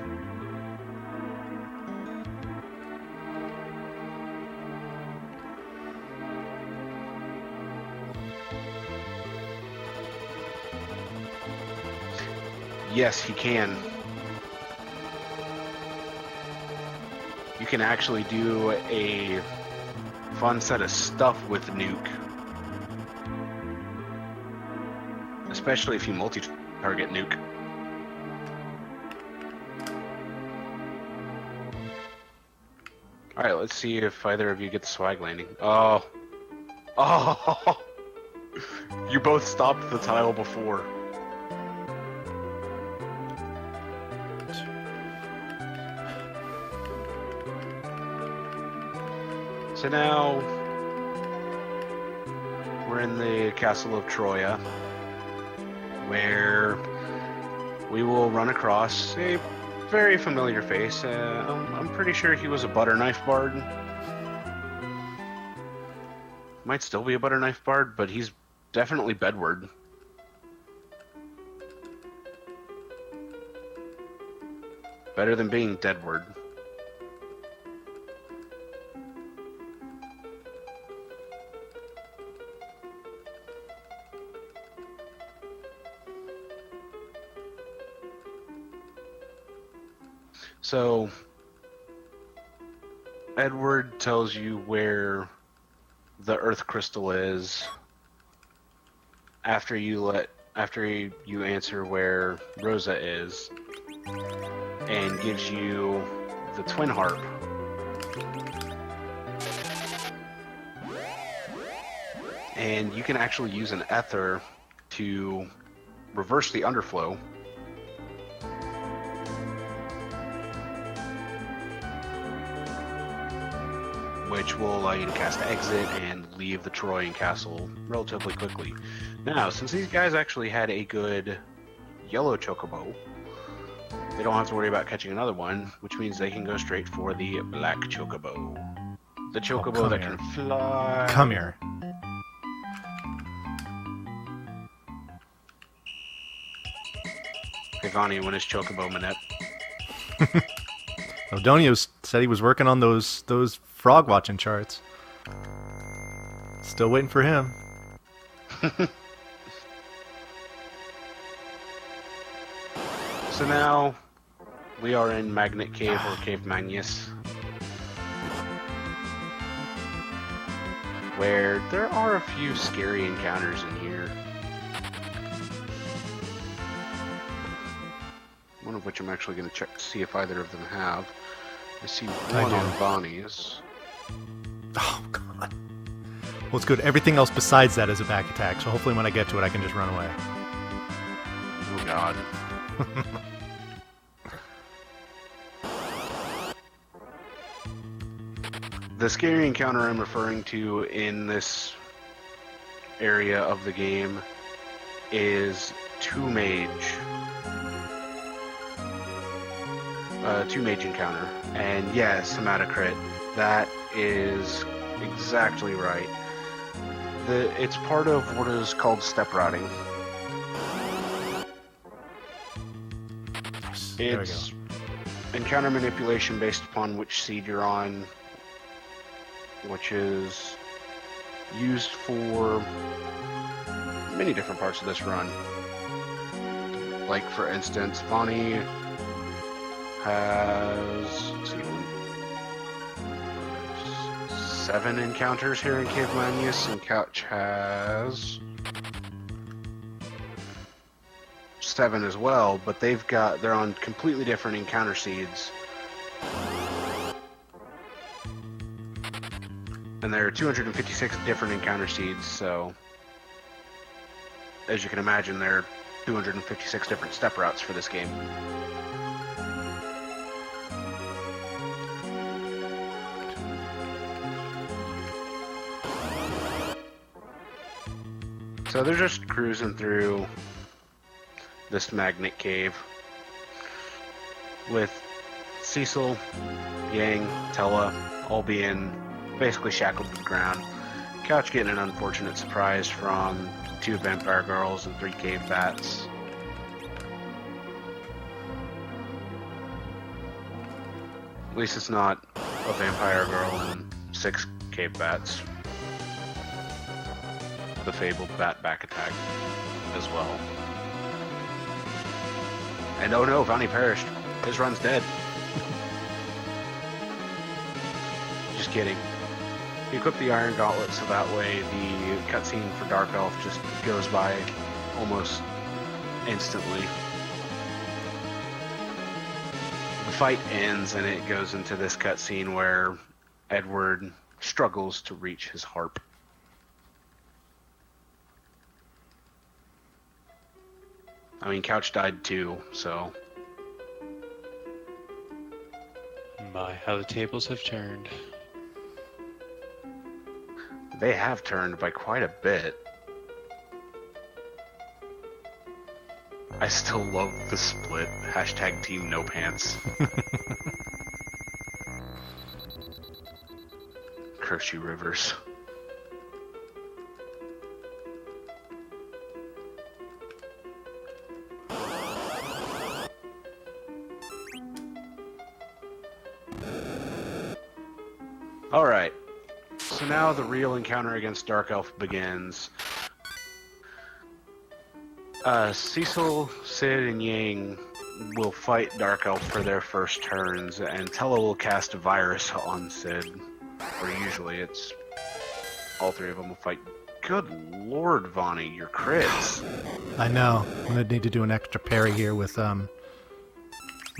Yes, he can. You can actually do a fun set of stuff with Nuke. Especially if you multi-target Nuke. Alright, let's see if either of you get the swag landing. Oh. Oh! You both stopped the tile before. So now, we're in the Castle of Troya, where we will run across a very familiar face. I'm pretty sure he was a butter knife bard. Might still be a butter knife bard, but he's definitely Bedward. Better than being Deadward. So, Edward tells you where the Earth Crystal is after you answer where Rosa is, and gives you the Twin Harp. And you can actually use an ether to reverse the underflow. Which will allow you to cast Exit and leave the Troyan Castle relatively quickly. Now, since these guys actually had a good yellow chocobo, they don't have to worry about catching another one, which means they can go straight for the black chocobo. The chocobo that can fly. Come here. Hey, Vonnie, when is chocobo Manette? O'Donio said he was working on those frog watching charts. Still waiting for him. So now we are in Magnet Cave or Cave Magnus, where there are a few scary encounters in here. One of which I'm actually going to check to see if either of them have. I see one on Bonnie's. Oh, God. Well, it's good. Everything else besides that is a back attack, so hopefully when I get to it, I can just run away. Oh, God. The scary encounter I'm referring to in this area of the game is two mage encounter. And yes, hematocrit. That is exactly right. It's part of what is called step routing. There we It's encounter manipulation based upon which seed you're on, which is used for many different parts of this run. Like, for instance, Vonnie has, let's see, 7 encounters here in Cave Magnus, and Couch has 7 as well, but they're on completely different encounter seeds. And there are 256 different encounter seeds, so as you can imagine, there are 256 different step routes for this game. So they're just cruising through this magnet cave with Cecil, Yang, Tella all being basically shackled to the ground. Couch getting an unfortunate surprise from 2 vampire girls and 3 cave bats. At least it's not a vampire girl and 6 cave bats. The fabled bat back attack as well. And oh no, Vonnie perished. His run's dead. Just kidding. You equip the Iron Gauntlet so that way the cutscene for Dark Elf just goes by almost instantly. The fight ends and it goes into this cutscene where Edward struggles to reach his harp. I mean, Couch died too, so... My, how the tables have turned. They have turned by quite a bit. I still love the split. Hashtag Team No Pants. Curse you, Rivers. Alright, so now the real encounter against Dark Elf begins. Cecil, Sid, and Yang will fight Dark Elf for their first turns, and Tella will cast a virus on Sid. Or usually it's all 3 of them will fight. Good lord, Vonnie, your crits. I know. I'm gonna need to do an extra parry here with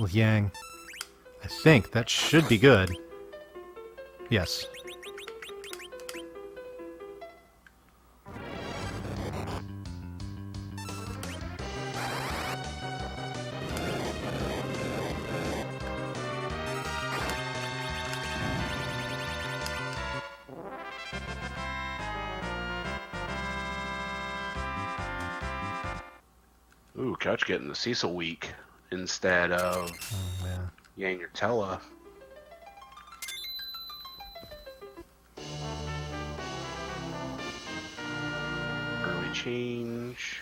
Yang. I think that should be good. Yes. Couch getting the Cecil week instead of Yang or Tella. Early change.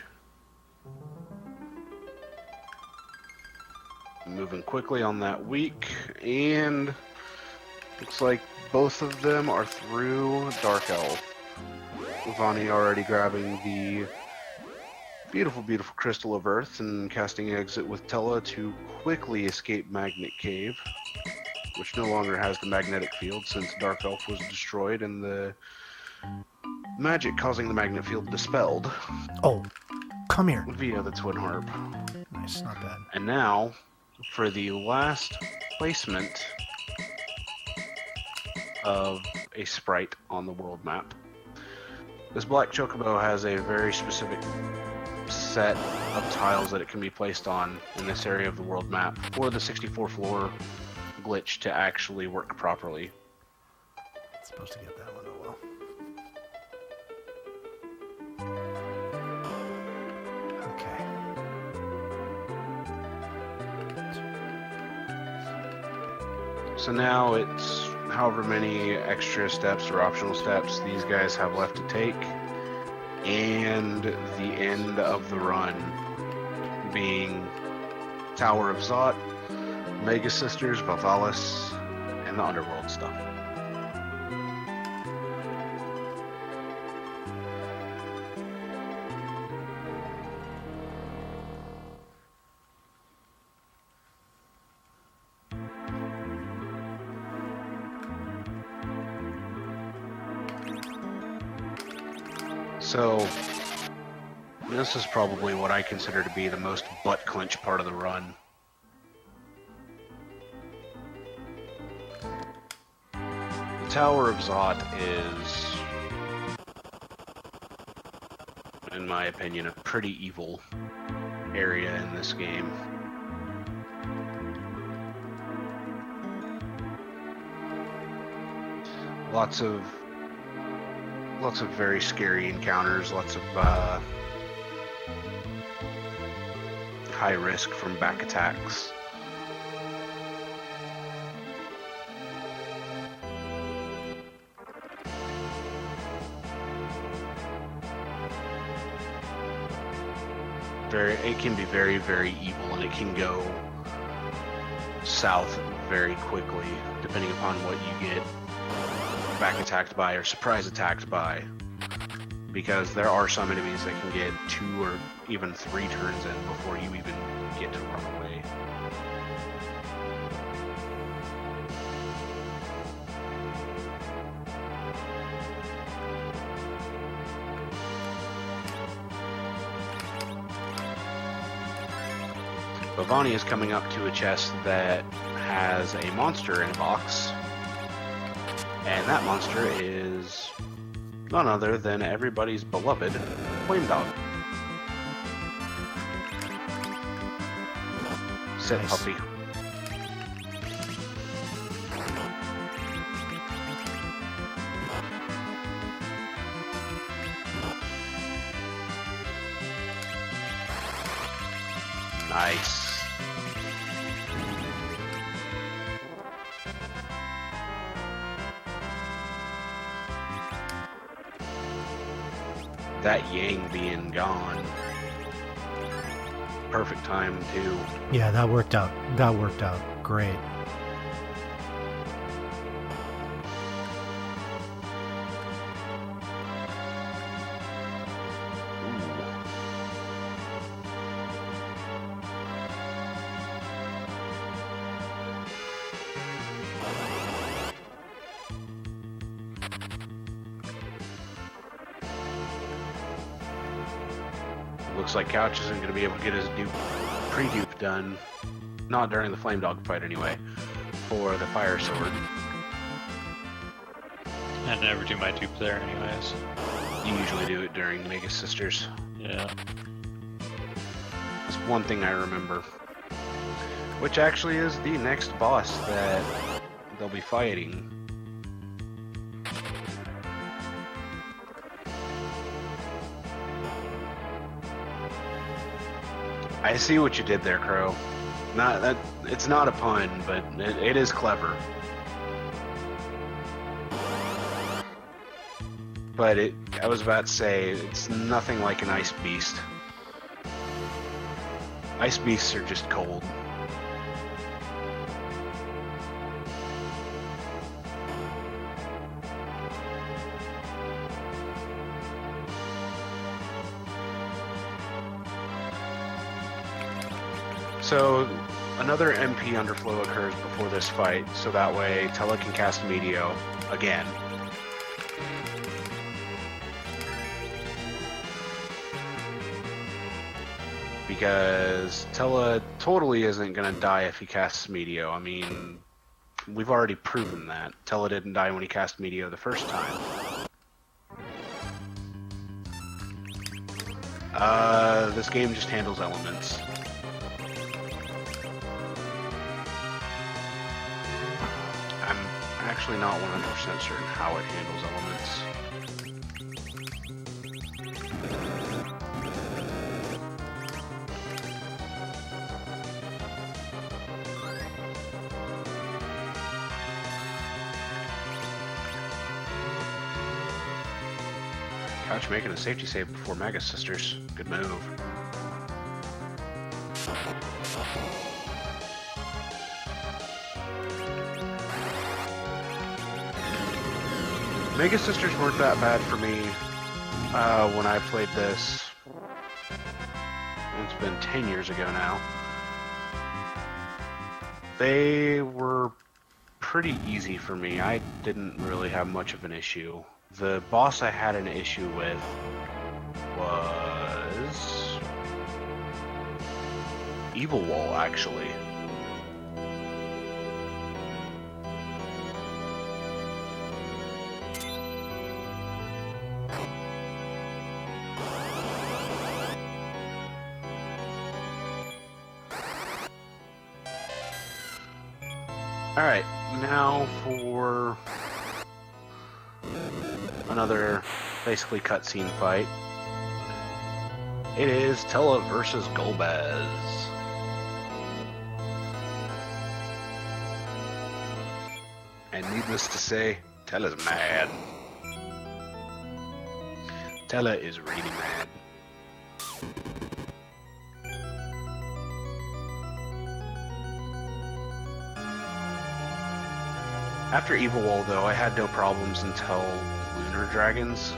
Moving quickly on that week, and looks like both of them are through Dark Elf. Vani already grabbing the beautiful, beautiful Crystal of Earth and casting Exit with Tella to quickly escape Magnet Cave, which no longer has the magnetic field since Dark Elf was destroyed and the magic causing the magnet field dispelled. Oh, come here. Via the Twin Harp. Nice, not bad. And now, for the last placement of a sprite on the world map. This black chocobo has a very specific set of tiles that it can be placed on in this area of the world map for the 64 floor glitch to actually work properly. It's supposed to get that one, oh well. Okay. So now it's however many extra steps or optional steps these guys have left to take, and the end of the run being Tower of Zot, Mega Sisters, Vavalis, and the Underworld stuff. So, this is probably what I consider to be the most butt clench part of the run. The Tower of Zot is, in my opinion, a pretty evil area in this game. Lots of very scary encounters, lots of high risk from back attacks. It can be very, very evil, and it can go south very quickly, depending upon what you get back attacked by or surprise attacked by, because there are some enemies that can get 2 or even 3 turns in before you even get to run away. Bhavani is coming up to a chest that has a monster in a box. And that monster is none other than everybody's beloved Flame Dog. Sit, Nice. puppy. Nice. That Yang being gone. Perfect time too. Yeah, that worked out. That worked out great. Looks like Couch isn't going to be able to get his pre-dupe done. Not during the Flame Dog fight anyway. For the Fire Sword. I never do my dupe there anyways. You usually do it during Mega Sisters. Yeah. That's one thing I remember. Which actually is the next boss that they'll be fighting. I see what you did there, Crow. Not that it's not a pun, but it is clever. But I was about to say, it's nothing like an ice beast. Ice beasts are just cold. So, another MP underflow occurs before this fight, so that way Tella can cast Meteor again. Because Tella totally isn't going to die if he casts Meteor. I mean, we've already proven that. Tella didn't die when he cast Meteor the first time. This game just handles elements. I'm actually not 100% certain how it handles elements. Couch making a safety save before Mega Sisters. Good move. Mega Sisters weren't that bad for me when I played this. It's been 10 years ago now. They were pretty easy for me. I didn't really have much of an issue. The boss I had an issue with was Evil Wall, actually. Alright, now for another basically cutscene fight. It is Tella versus Golbez. And needless to say, Tella's mad. Tella is really mad. After Evil Wall, though, I had no problems until Lunar Dragons.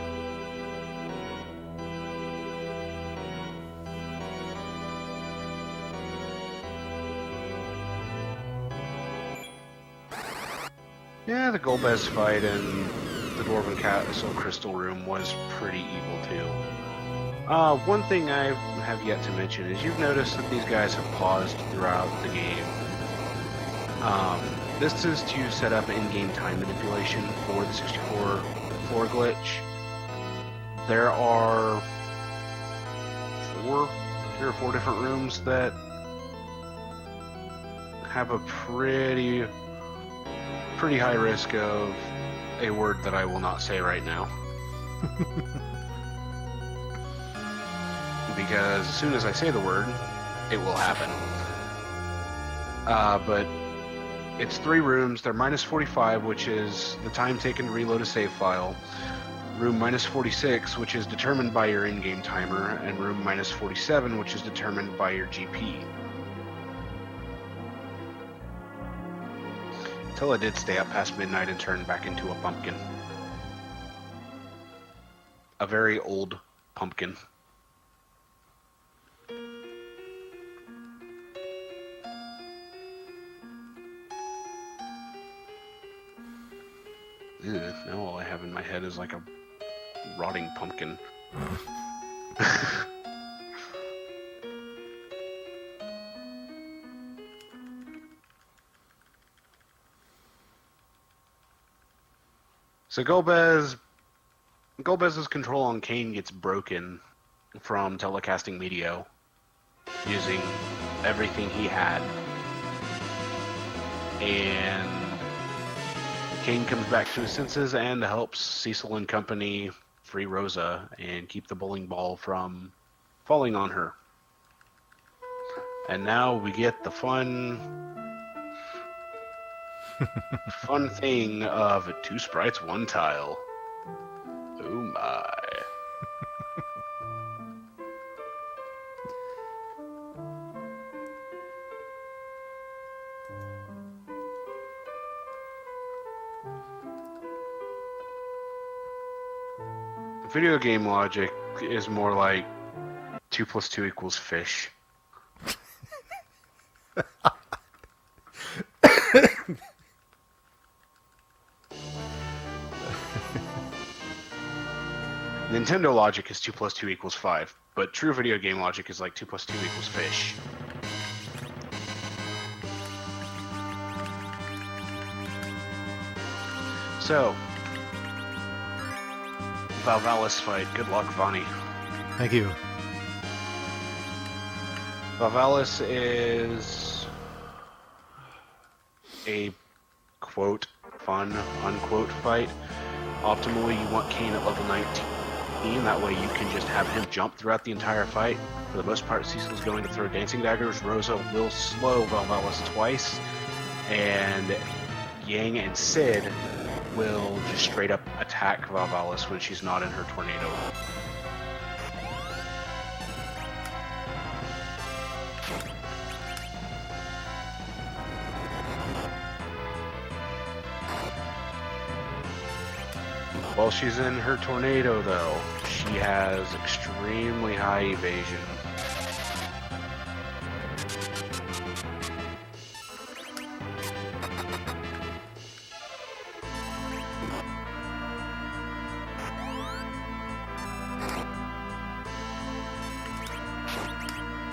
Yeah, the Golbez fight in the Dwarven Castle Crystal Room was pretty evil, too. One thing I have yet to mention is you've noticed that these guys have paused throughout the game. This is to set up in-game time manipulation for the 64 floor glitch. There are 3 or 4 different rooms that have a pretty high risk of a word that I will not say right now. Because as soon as I say the word, it will happen. But it's 3 rooms. They're minus 45, which is the time taken to reload a save file. Room minus 46, which is determined by your in-game timer. And room minus 47, which is determined by your GP. Tella did stay up past midnight and turn back into a pumpkin. A very old pumpkin. Now all I have in my head is like a rotting pumpkin. So Golbez's control on Kain gets broken from telecasting Meteor, using everything he had. And Kain comes back to his senses and helps Cecil and company free Rosa and keep the bowling ball from falling on her. And now we get the fun thing of 2 sprites, 1 tile. Oh my. Video game logic is more like 2 plus 2 equals fish. Nintendo logic is 2 plus 2 equals 5, but true video game logic is like 2 plus 2 equals fish. So, Valvalis fight. Good luck, Vonnie. Thank you. Valvalis is a quote fun unquote fight. Optimally, you want Kane at level 19. That way you can just have him jump throughout the entire fight. For the most part, Cecil's going to throw dancing daggers. Rosa will slow Valvalis twice. And Yang and Sid will just straight up attack Valvalis when she's not in her tornado. While she's in her tornado, though, she has extremely high evasion.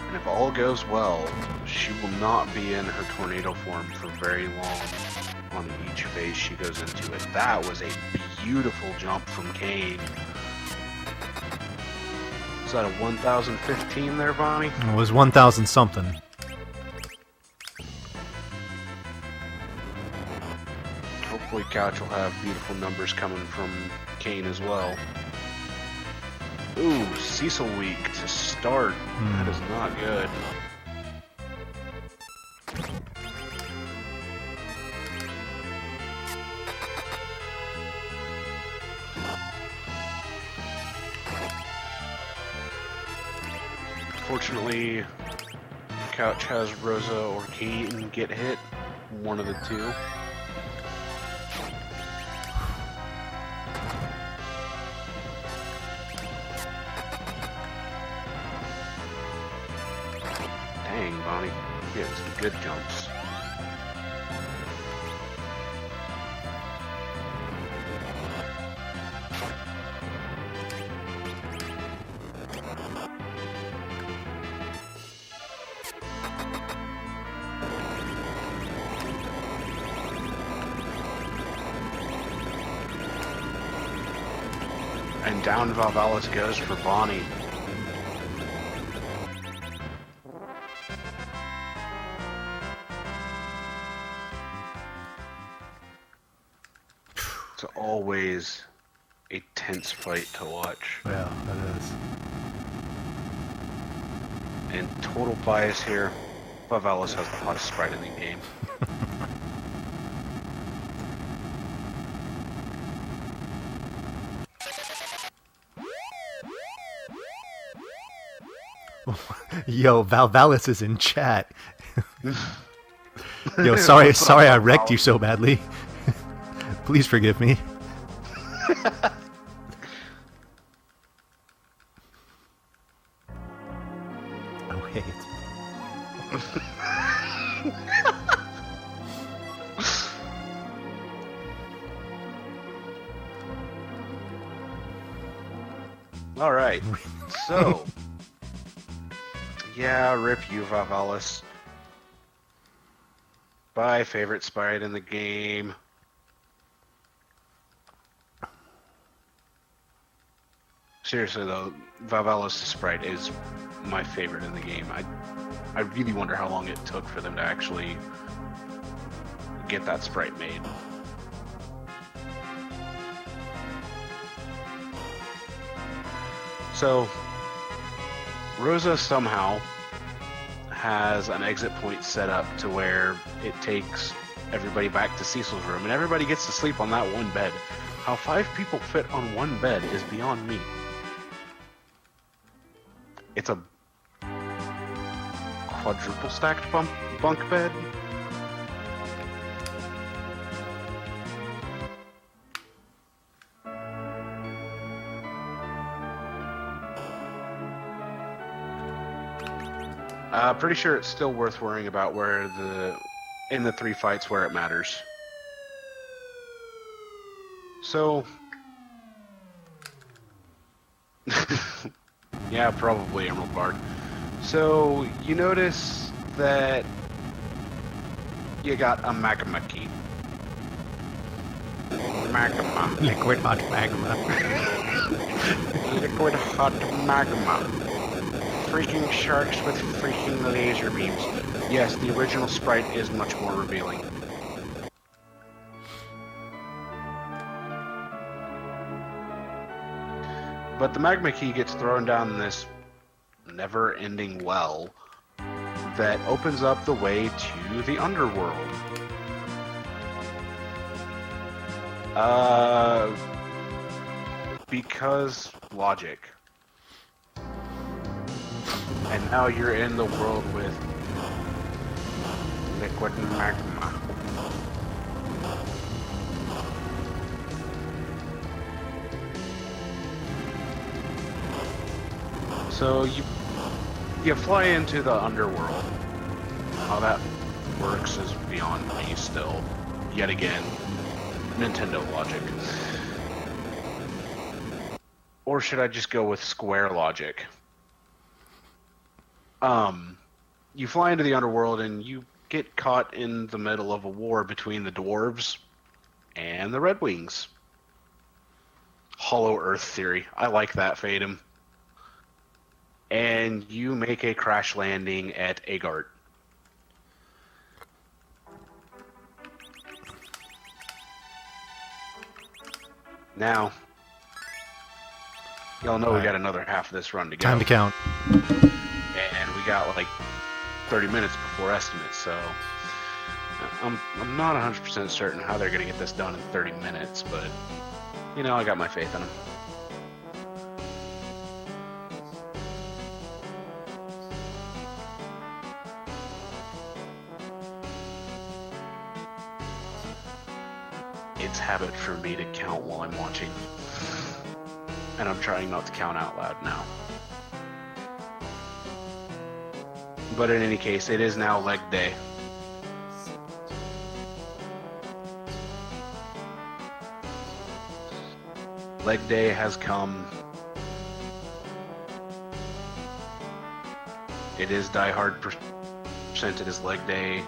And if all goes well, she will not be in her tornado form for very long on each phase she goes into it. That was a beautiful jump from Kane. Is that a 1015 there, Bonnie? It was 1,000 something. Hopefully Couch will have beautiful numbers coming from Kane as well. Ooh, Cecil weak to start. That is not good. Fortunately, Couch has Rosa or Kane get hit. One of the two. Dang, Bonnie. You had some good jumps. And down Valvalis goes for Bonnie. It's always a tense fight to watch. Yeah, that is. And total bias here, Valvalis has the hottest sprite in the game. Yo, Valvalis is in chat. Yo, sorry I wrecked you so badly. Please forgive me. Oh, hey. All right, so yeah, rip you, Valvalis. My favorite sprite in the game. Seriously though, Valvalis' sprite is my favorite in the game. I really wonder how long it took for them to actually get that sprite made. So, Rosa somehow has an exit point set up to where it takes everybody back to Cecil's room, and everybody gets to sleep on that one bed. How 5 people fit on one bed is beyond me. It's a quadruple stacked bunk bed. Pretty sure it's still worth worrying about in the 3 fights where it matters. So, yeah, probably Emerald Bard. So you notice that you got a magma key. Magma. Liquid hot magma. Liquid hot magma. Freaking sharks with freaking laser beams. Yes, the original sprite is much more revealing. But the magma key gets thrown down this never-ending well that opens up the way to the underworld. Because logic. And now you're in the world with liquid magma. So you fly into the underworld. How that works is beyond me still. Yet again, Nintendo logic. Or should I just go with Square logic? You fly into the underworld and you get caught in the middle of a war between the dwarves and the Red Wings. Hollow Earth theory. I like that, Fatum. And you make a crash landing at Agart. Now, y'all know we got another half of this run to go. Time to count. And we got like 30 minutes before estimate, so I'm not 100% certain how they're going to get this done in 30 minutes, but, you know, I got my faith in them. It's habit for me to count while I'm watching, and I'm trying not to count out loud now. But in any case, it is now leg day. Leg day has come. It is Die Hard %, it is leg day.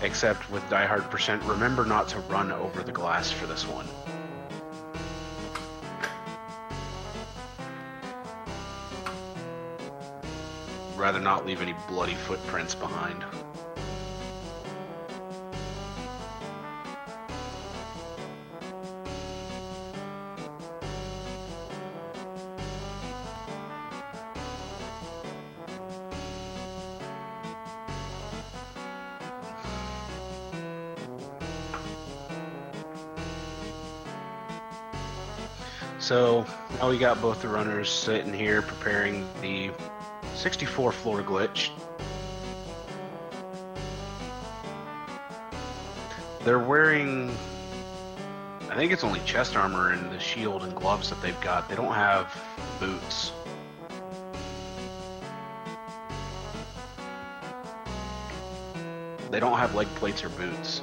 Except with Die Hard %, remember not to run over the glass for this one. Rather not leave any bloody footprints behind. So now we got both the runners sitting here preparing the 64 floor glitch. They're wearing, I think it's only chest armor and the shield and gloves that they've got. They don't have boots. They don't have leg plates or boots.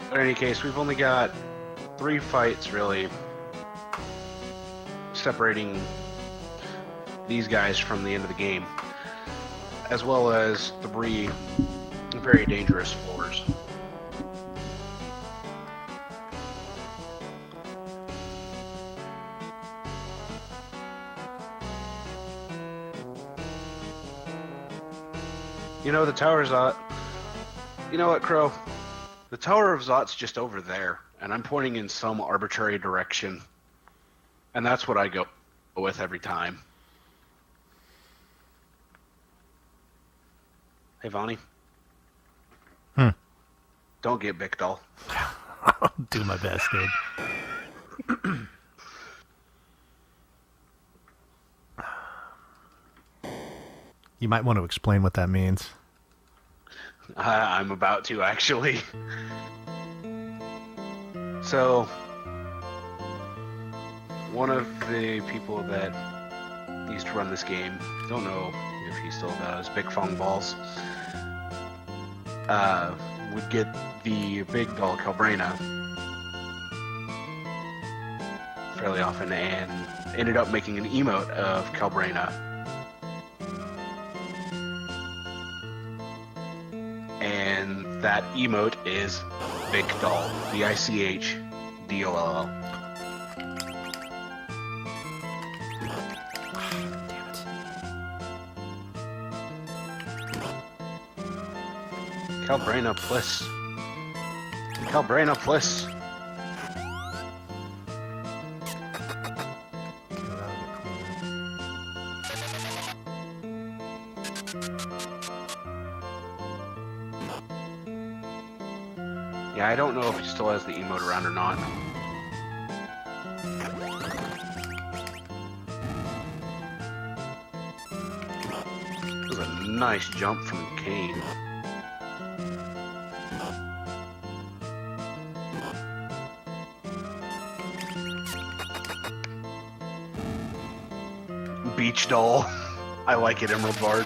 But in any case, we've only got 3 fights really separating these guys from the end of the game, as well as 3 very dangerous floors. You know, the Tower of Zot. You know what, Crow? The Tower of Zot's just over there, and I'm pointing in some arbitrary direction. And that's what I go with every time. Hey, Vonnie. Hmm. Don't get Bic Doll. I'll do my best, dude. You might want to explain what that means. I'm about to, actually. So, one of the people that used to run this game, don't know if he still does, Big Fong Balls, would get the big doll Calbrena fairly often and ended up making an emote of Calbrena. And that emote is Big Doll, BICHDOLL. Calbrena Plus. Calbrena Plus. Yeah, I don't know if he still has the emote around or not. It was a nice jump from Kane. Beach Doll. I like it, Emerald Bard.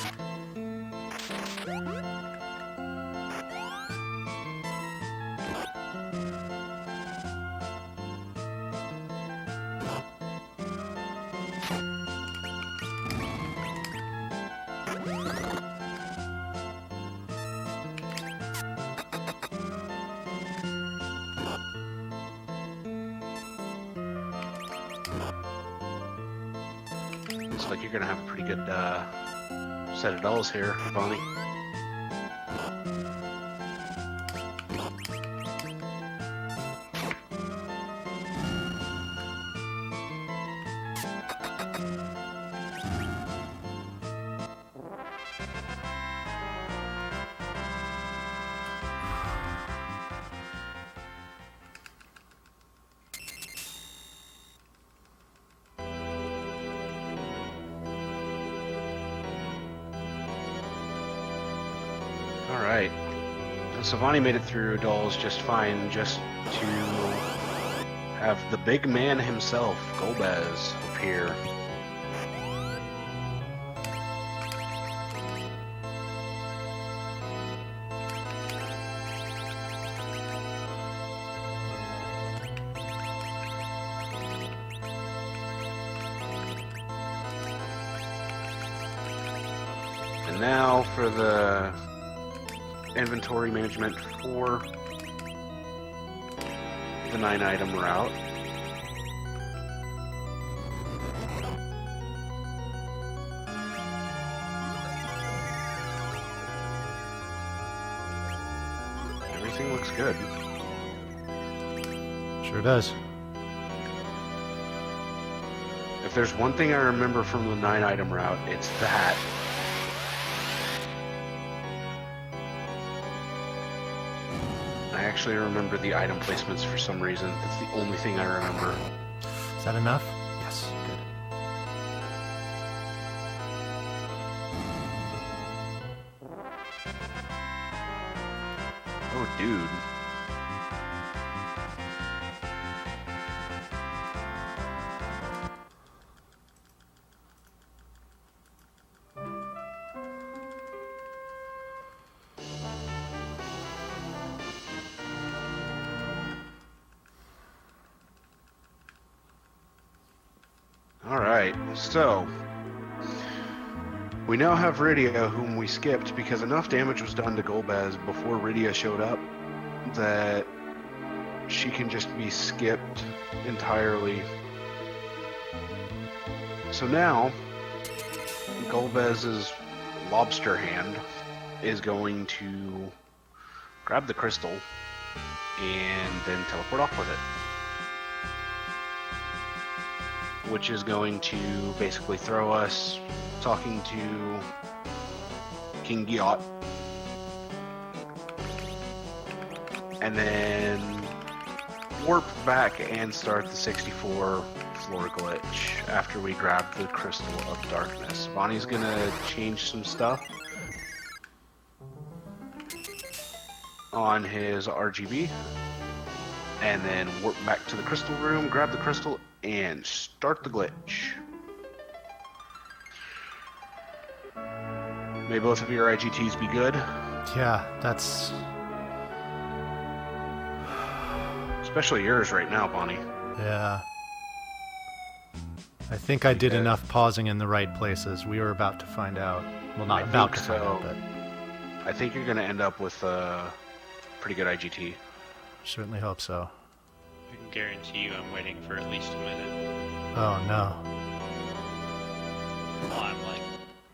Looks like you're gonna have a pretty good set of dolls here, Bonnie. Alright. So Vonnie made it through dolls just fine, just to have the big man himself, Golbez, appear. And now for the inventory management for the 9-item route. Everything looks good. Sure does. If there's one thing I remember from the 9-item route, it's that. I actually remember the item placements for some reason. That's the only thing I remember. Is that enough? Yes. Good. Oh, dude. Alright, so we now have Rydia, whom we skipped because enough damage was done to Golbez before Rydia showed up that she can just be skipped entirely. So now, Golbez's lobster hand is going to grab the crystal and then teleport off with it. Which is going to basically throw us talking to King Gyot and then warp back and start the 64 floor glitch after we grab the Crystal of Darkness. Bonnie's gonna change some stuff on his RGB, and then warp back to the crystal room, grab the crystal, and start the glitch. May both of your IGTs be good. Yeah, that's... Especially yours right now, Bonnie. Yeah. I think I did enough pausing in the right places. We were about to find out. Well, not about to find out, but... I think you're going to end up with a pretty good IGT. Certainly hope so. I can guarantee you I'm waiting for at least a minute. Oh, no. Well, I'm like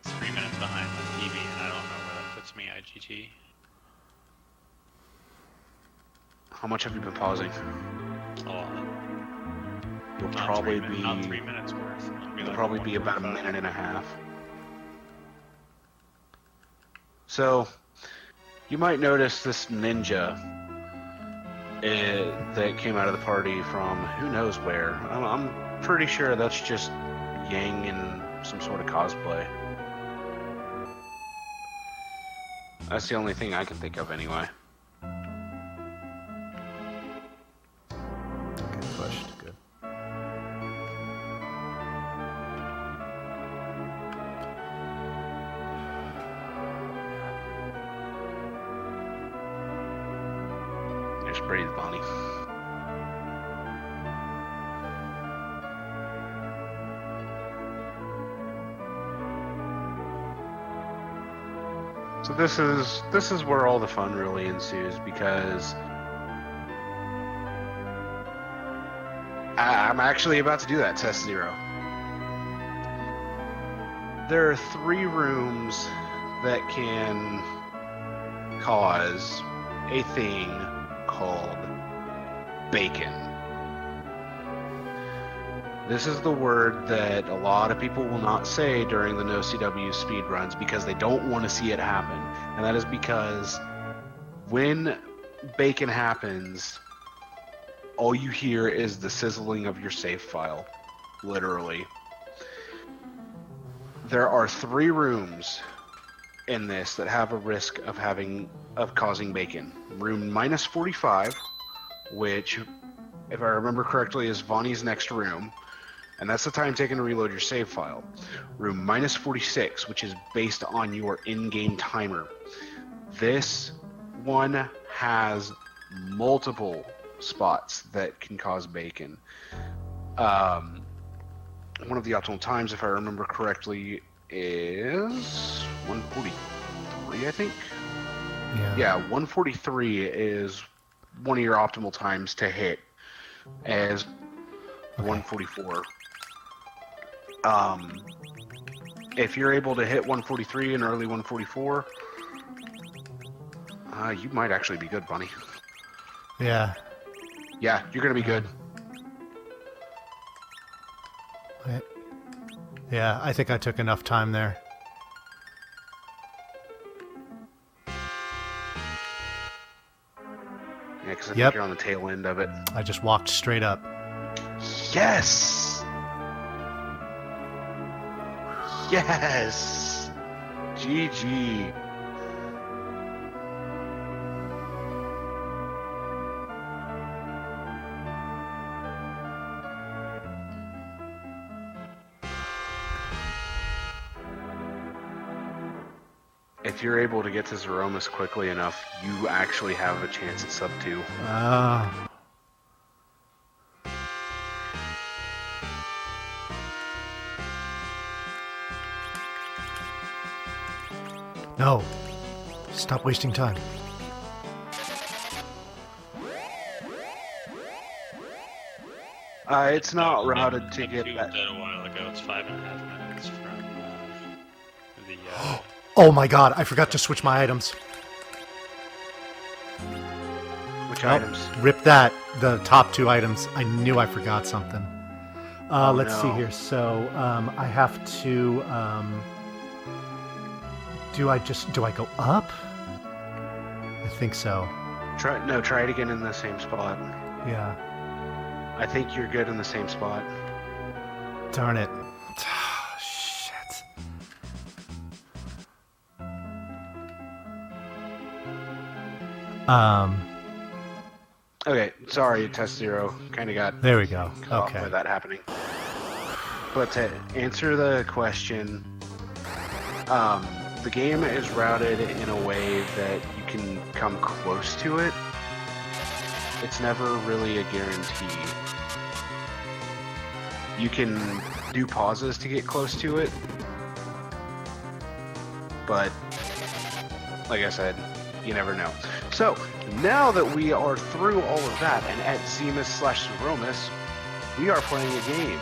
3 minutes behind the TV, and I don't know where that puts me IGT. How much have you been pausing? A lot. You'll Not probably three be... not 3 minutes worth. It'll probably be about a minute and a half. So, you might notice this ninja that came out of the party from who knows where. I'm pretty sure that's just Yang in some sort of cosplay. That's the only thing I can think of anyway. Good question. Good. Just breathe, Bonnie. So this is where all the fun really ensues, because I'm actually about to do that, Test Zero. There are 3 rooms that can cause a thing called bacon. This is the word that a lot of people will not say during the No CW speedruns because they don't want to see it happen. And that is because when bacon happens, all you hear is the sizzling of your save file. Literally. There are 3 rooms in this that have a risk of causing bacon. Room minus 45, which, if I remember correctly, is Vonnie's next room. And that's the time taken to reload your save file. Room minus 46, which is based on your in-game timer. This one has multiple spots that can cause bacon. One of the optimal times, if I remember correctly, is 143, I think? Yeah, 143 is one of your optimal times to hit, as 144. If you're able to hit 143 and early 144, you might actually be good, Bunny. Yeah. Yeah, you're gonna be good. Yeah, I think I took enough time there. Yeah, because I think you're on the tail end of it. I just walked straight up. Yes! Yes! GG. If you're able to get to Zeromus quickly enough, you actually have a chance at sub 2. No. Stop wasting time. It's not routed to get that. Did a while ago. It's 5.5 minutes from the. Oh my god, I forgot to switch my items. Which items? Rip that. The top 2 items. I knew I forgot something. Let's see here. So, I have to... do I go up? I think so. Try it again in the same spot. Yeah. I think you're good in the same spot. Darn it. Shit. Okay, sorry, test 0. Kind of got There we go. cut off Okay. by that happening. But to answer the question, the game is routed in a way that you can come close to it. It's never really a guarantee. You can do pauses to get close to it, but like I said, you never know. So, now that we are through all of that and at Zemus/Zeromus, we are playing a game.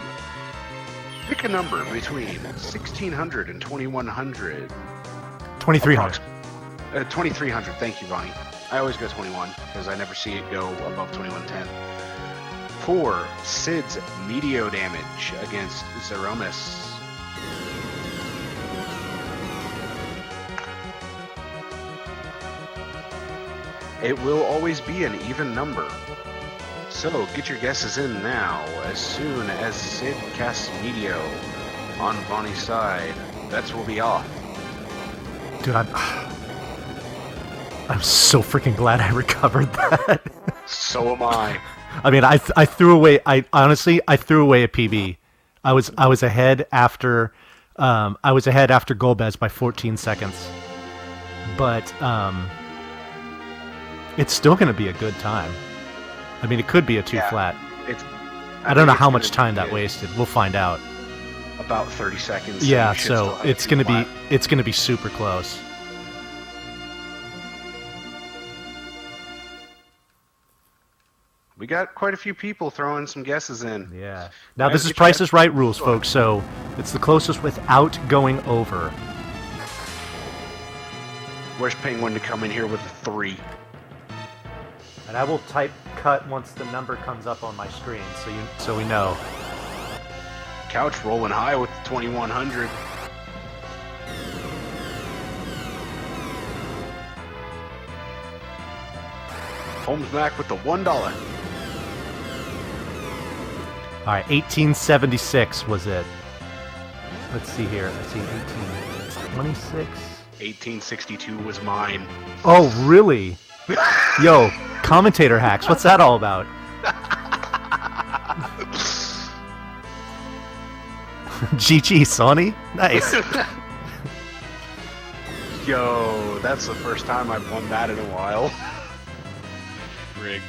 Pick a number between 1600 and 2100. 2300. 2300, thank you, Bonnie. I always go 21 because I never see it go above 2110. For Sid's Meteo damage against Zeromus. It will always be an even number. So get your guesses in now. As soon as Sid casts Meteo on Bonnie's side, bets will be off. Dude, I'm so freaking glad I recovered that. So am I. I mean, I threw away. I threw away a PB. I was ahead after Golbez by 14 seconds. But it's still going to be a good time. I mean, it could be a 2 flat. I don't know how much time that wasted. We'll find out. About 30 seconds. Yeah, so it's going to be super close. We got quite a few people throwing some guesses in. Yeah. Now this is Price is Right rules, folks, so it's the closest without going over. Where's Penguin to come in here with a 3? And I will type cut once the number comes up on my screen, so we know. Couch rolling high with 2100. Holmes back with the $1. All right, 1876 was it. Let's see here. Let's see, 1826. 1862 was mine. Oh, really? Yo, commentator hacks. What's that all about? GG, Sonny. Nice. Yo, that's the first time I've won that in a while. Rigged.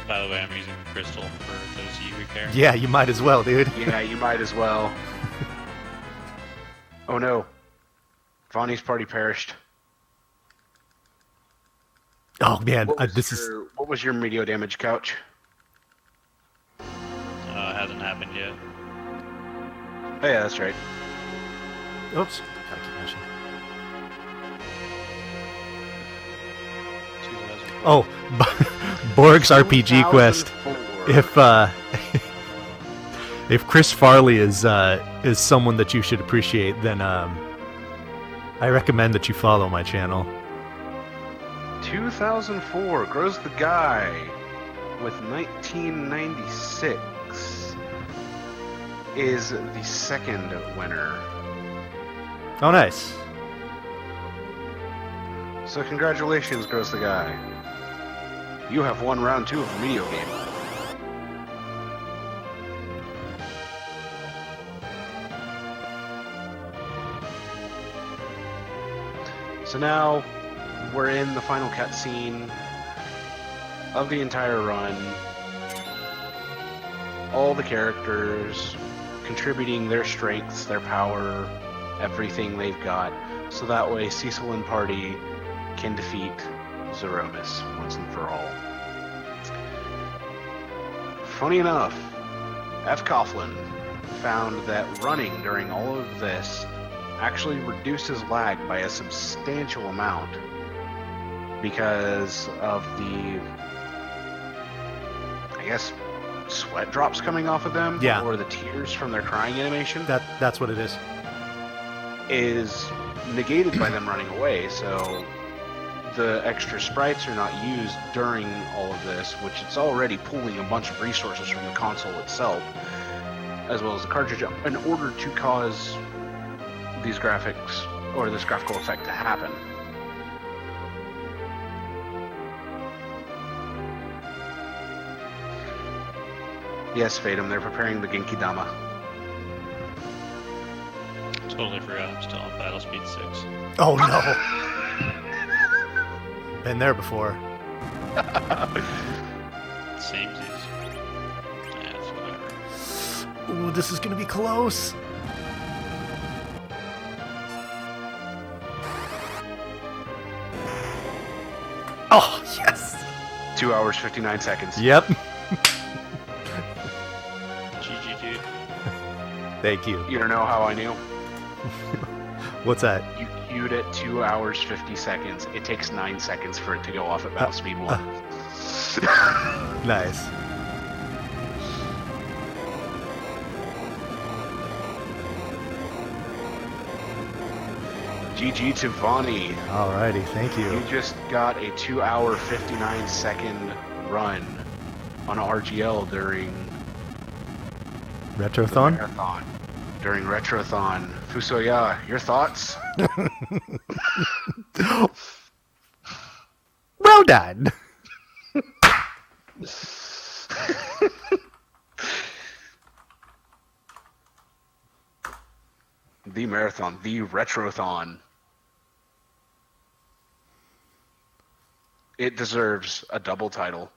By the way, I'm using the crystal for those of you who care. Yeah, you might as well, dude. Yeah, you might as well. Oh no. Vonnie's party perished. Oh man, What was your Meteo damage, Couch? It hasn't happened yet. Oh yeah, that's right. Oops. Gotta keep mentioning. 2004. Oh, Borg's RPG Quest. 2004. If Chris Farley is someone that you should appreciate, then I recommend that you follow my channel. 2004 grows the guy with 1996 is the second winner. Oh, nice. So congratulations, grows the guy. You have won round 2 of the Meteo game. So now we're in the final cutscene of the entire run. All the characters contributing their strengths, their power, everything they've got, so that way Cecil and party can defeat Zeromus once and for all. Funny enough, F. Coughlin found that running during all of this actually reduces lag by a substantial amount because of the, I guess, sweat drops coming off of them, Yeah. or the tears from their crying animation That's what it is. is negated by them running away. So the extra sprites are not used during all of this, which it's already pulling a bunch of resources from the console itself, as well as the cartridge, in order to cause these graphics, or this graphical effect to happen. Yes, Fatum, they're preparing the Genki Dama. Totally forgot I'm still on Battle Speed 6. Oh no! Been there before. Samesies. Yeah, it's whatever. Ooh, this is gonna be close. Oh, yes! 2 hours, 59 seconds. Yep. GG, dude. Thank you. You don't know how I knew? What's that? You queued at 2 hours, 50 seconds. It takes 9 seconds for it to go off at battle speed 1. Nice. GG to Vonnie. Alrighty, thank You you. just got a 2 hour, 59 second run on RGL during Retrothon? Marathon. During Retrothon. Fusoya, your thoughts? Well done! The marathon, the Retrothon. It deserves a double title.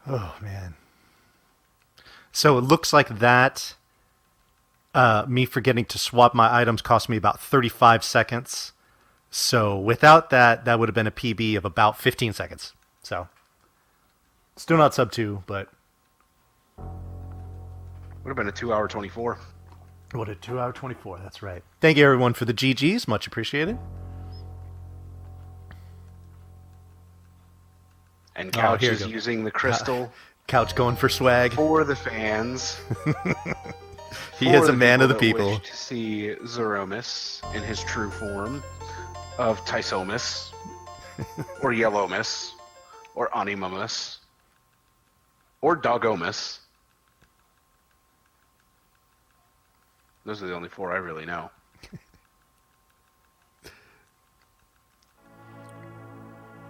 Oh, man. So it looks like that, me forgetting to swap my items cost me about 35 seconds. So without that, that would have been a PB of about 15 seconds. So still not sub 2, but Would have been a 2 hour 24. what a 2 hour 24. That's right. Thank you everyone for the GGs. Much appreciated. And Couch here you is go. using the crystal Couch going for swag. for the fans. He For is a man of the that people. wish to see Zeromus in his true form of Tysomus, or Yellowmus, or Animamus, or Dogomus. Those are the only 4 I really know.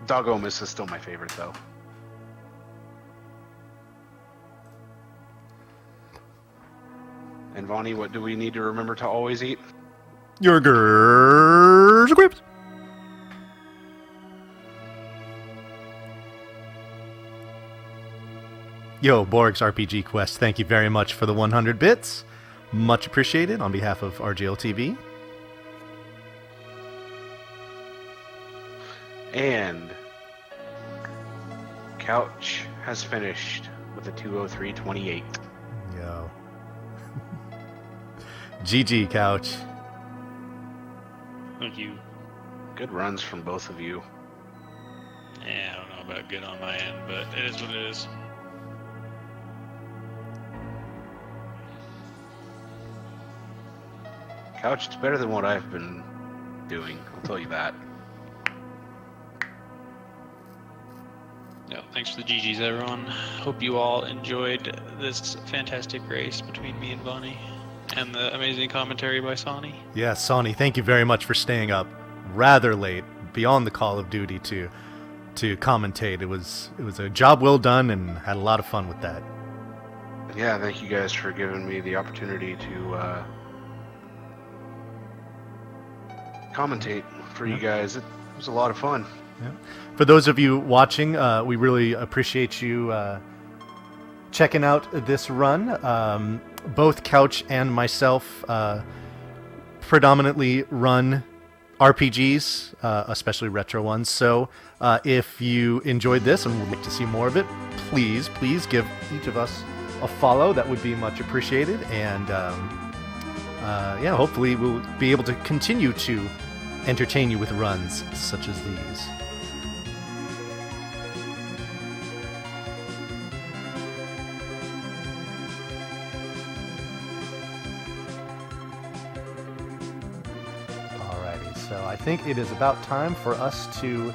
Dogomus is still my favorite, though. And Vonnie, what do we need to remember to always eat? Your girls equipped. Yo, Borg's RPG Quest, thank you very much for the 100 bits. Much appreciated on behalf of RGLtv. And Couch has finished with a 203.28. Yo. GG, Couch. Thank you. Good runs from both of you. Yeah, I don't know about good on my end, but it is what it is. Couch, it's better than what I've been doing, I'll tell you that. Yeah, thanks for the GGs, everyone. Hope you all enjoyed this fantastic race between me and Bonnie, and the amazing commentary by Sonny. Yeah, Sonny, thank you very much for staying up rather late, beyond the call of duty to commentate. It was a job well done, and had a lot of fun with that. Yeah, thank you guys for giving me the opportunity to commentate for you guys. It was a lot of fun. Yeah. For those of you watching, we really appreciate you checking out this run. Both Couch and myself predominantly run RPGs, especially retro ones. So if you enjoyed this and would like to see more of it, please give each of us a follow. That would be much appreciated. And yeah, hopefully we'll be able to continue to entertain you with runs such as these. So I think it is about time for us to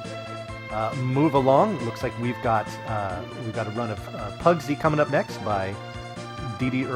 move along. Looks like we've got a run of Pugsy coming up next by DDEE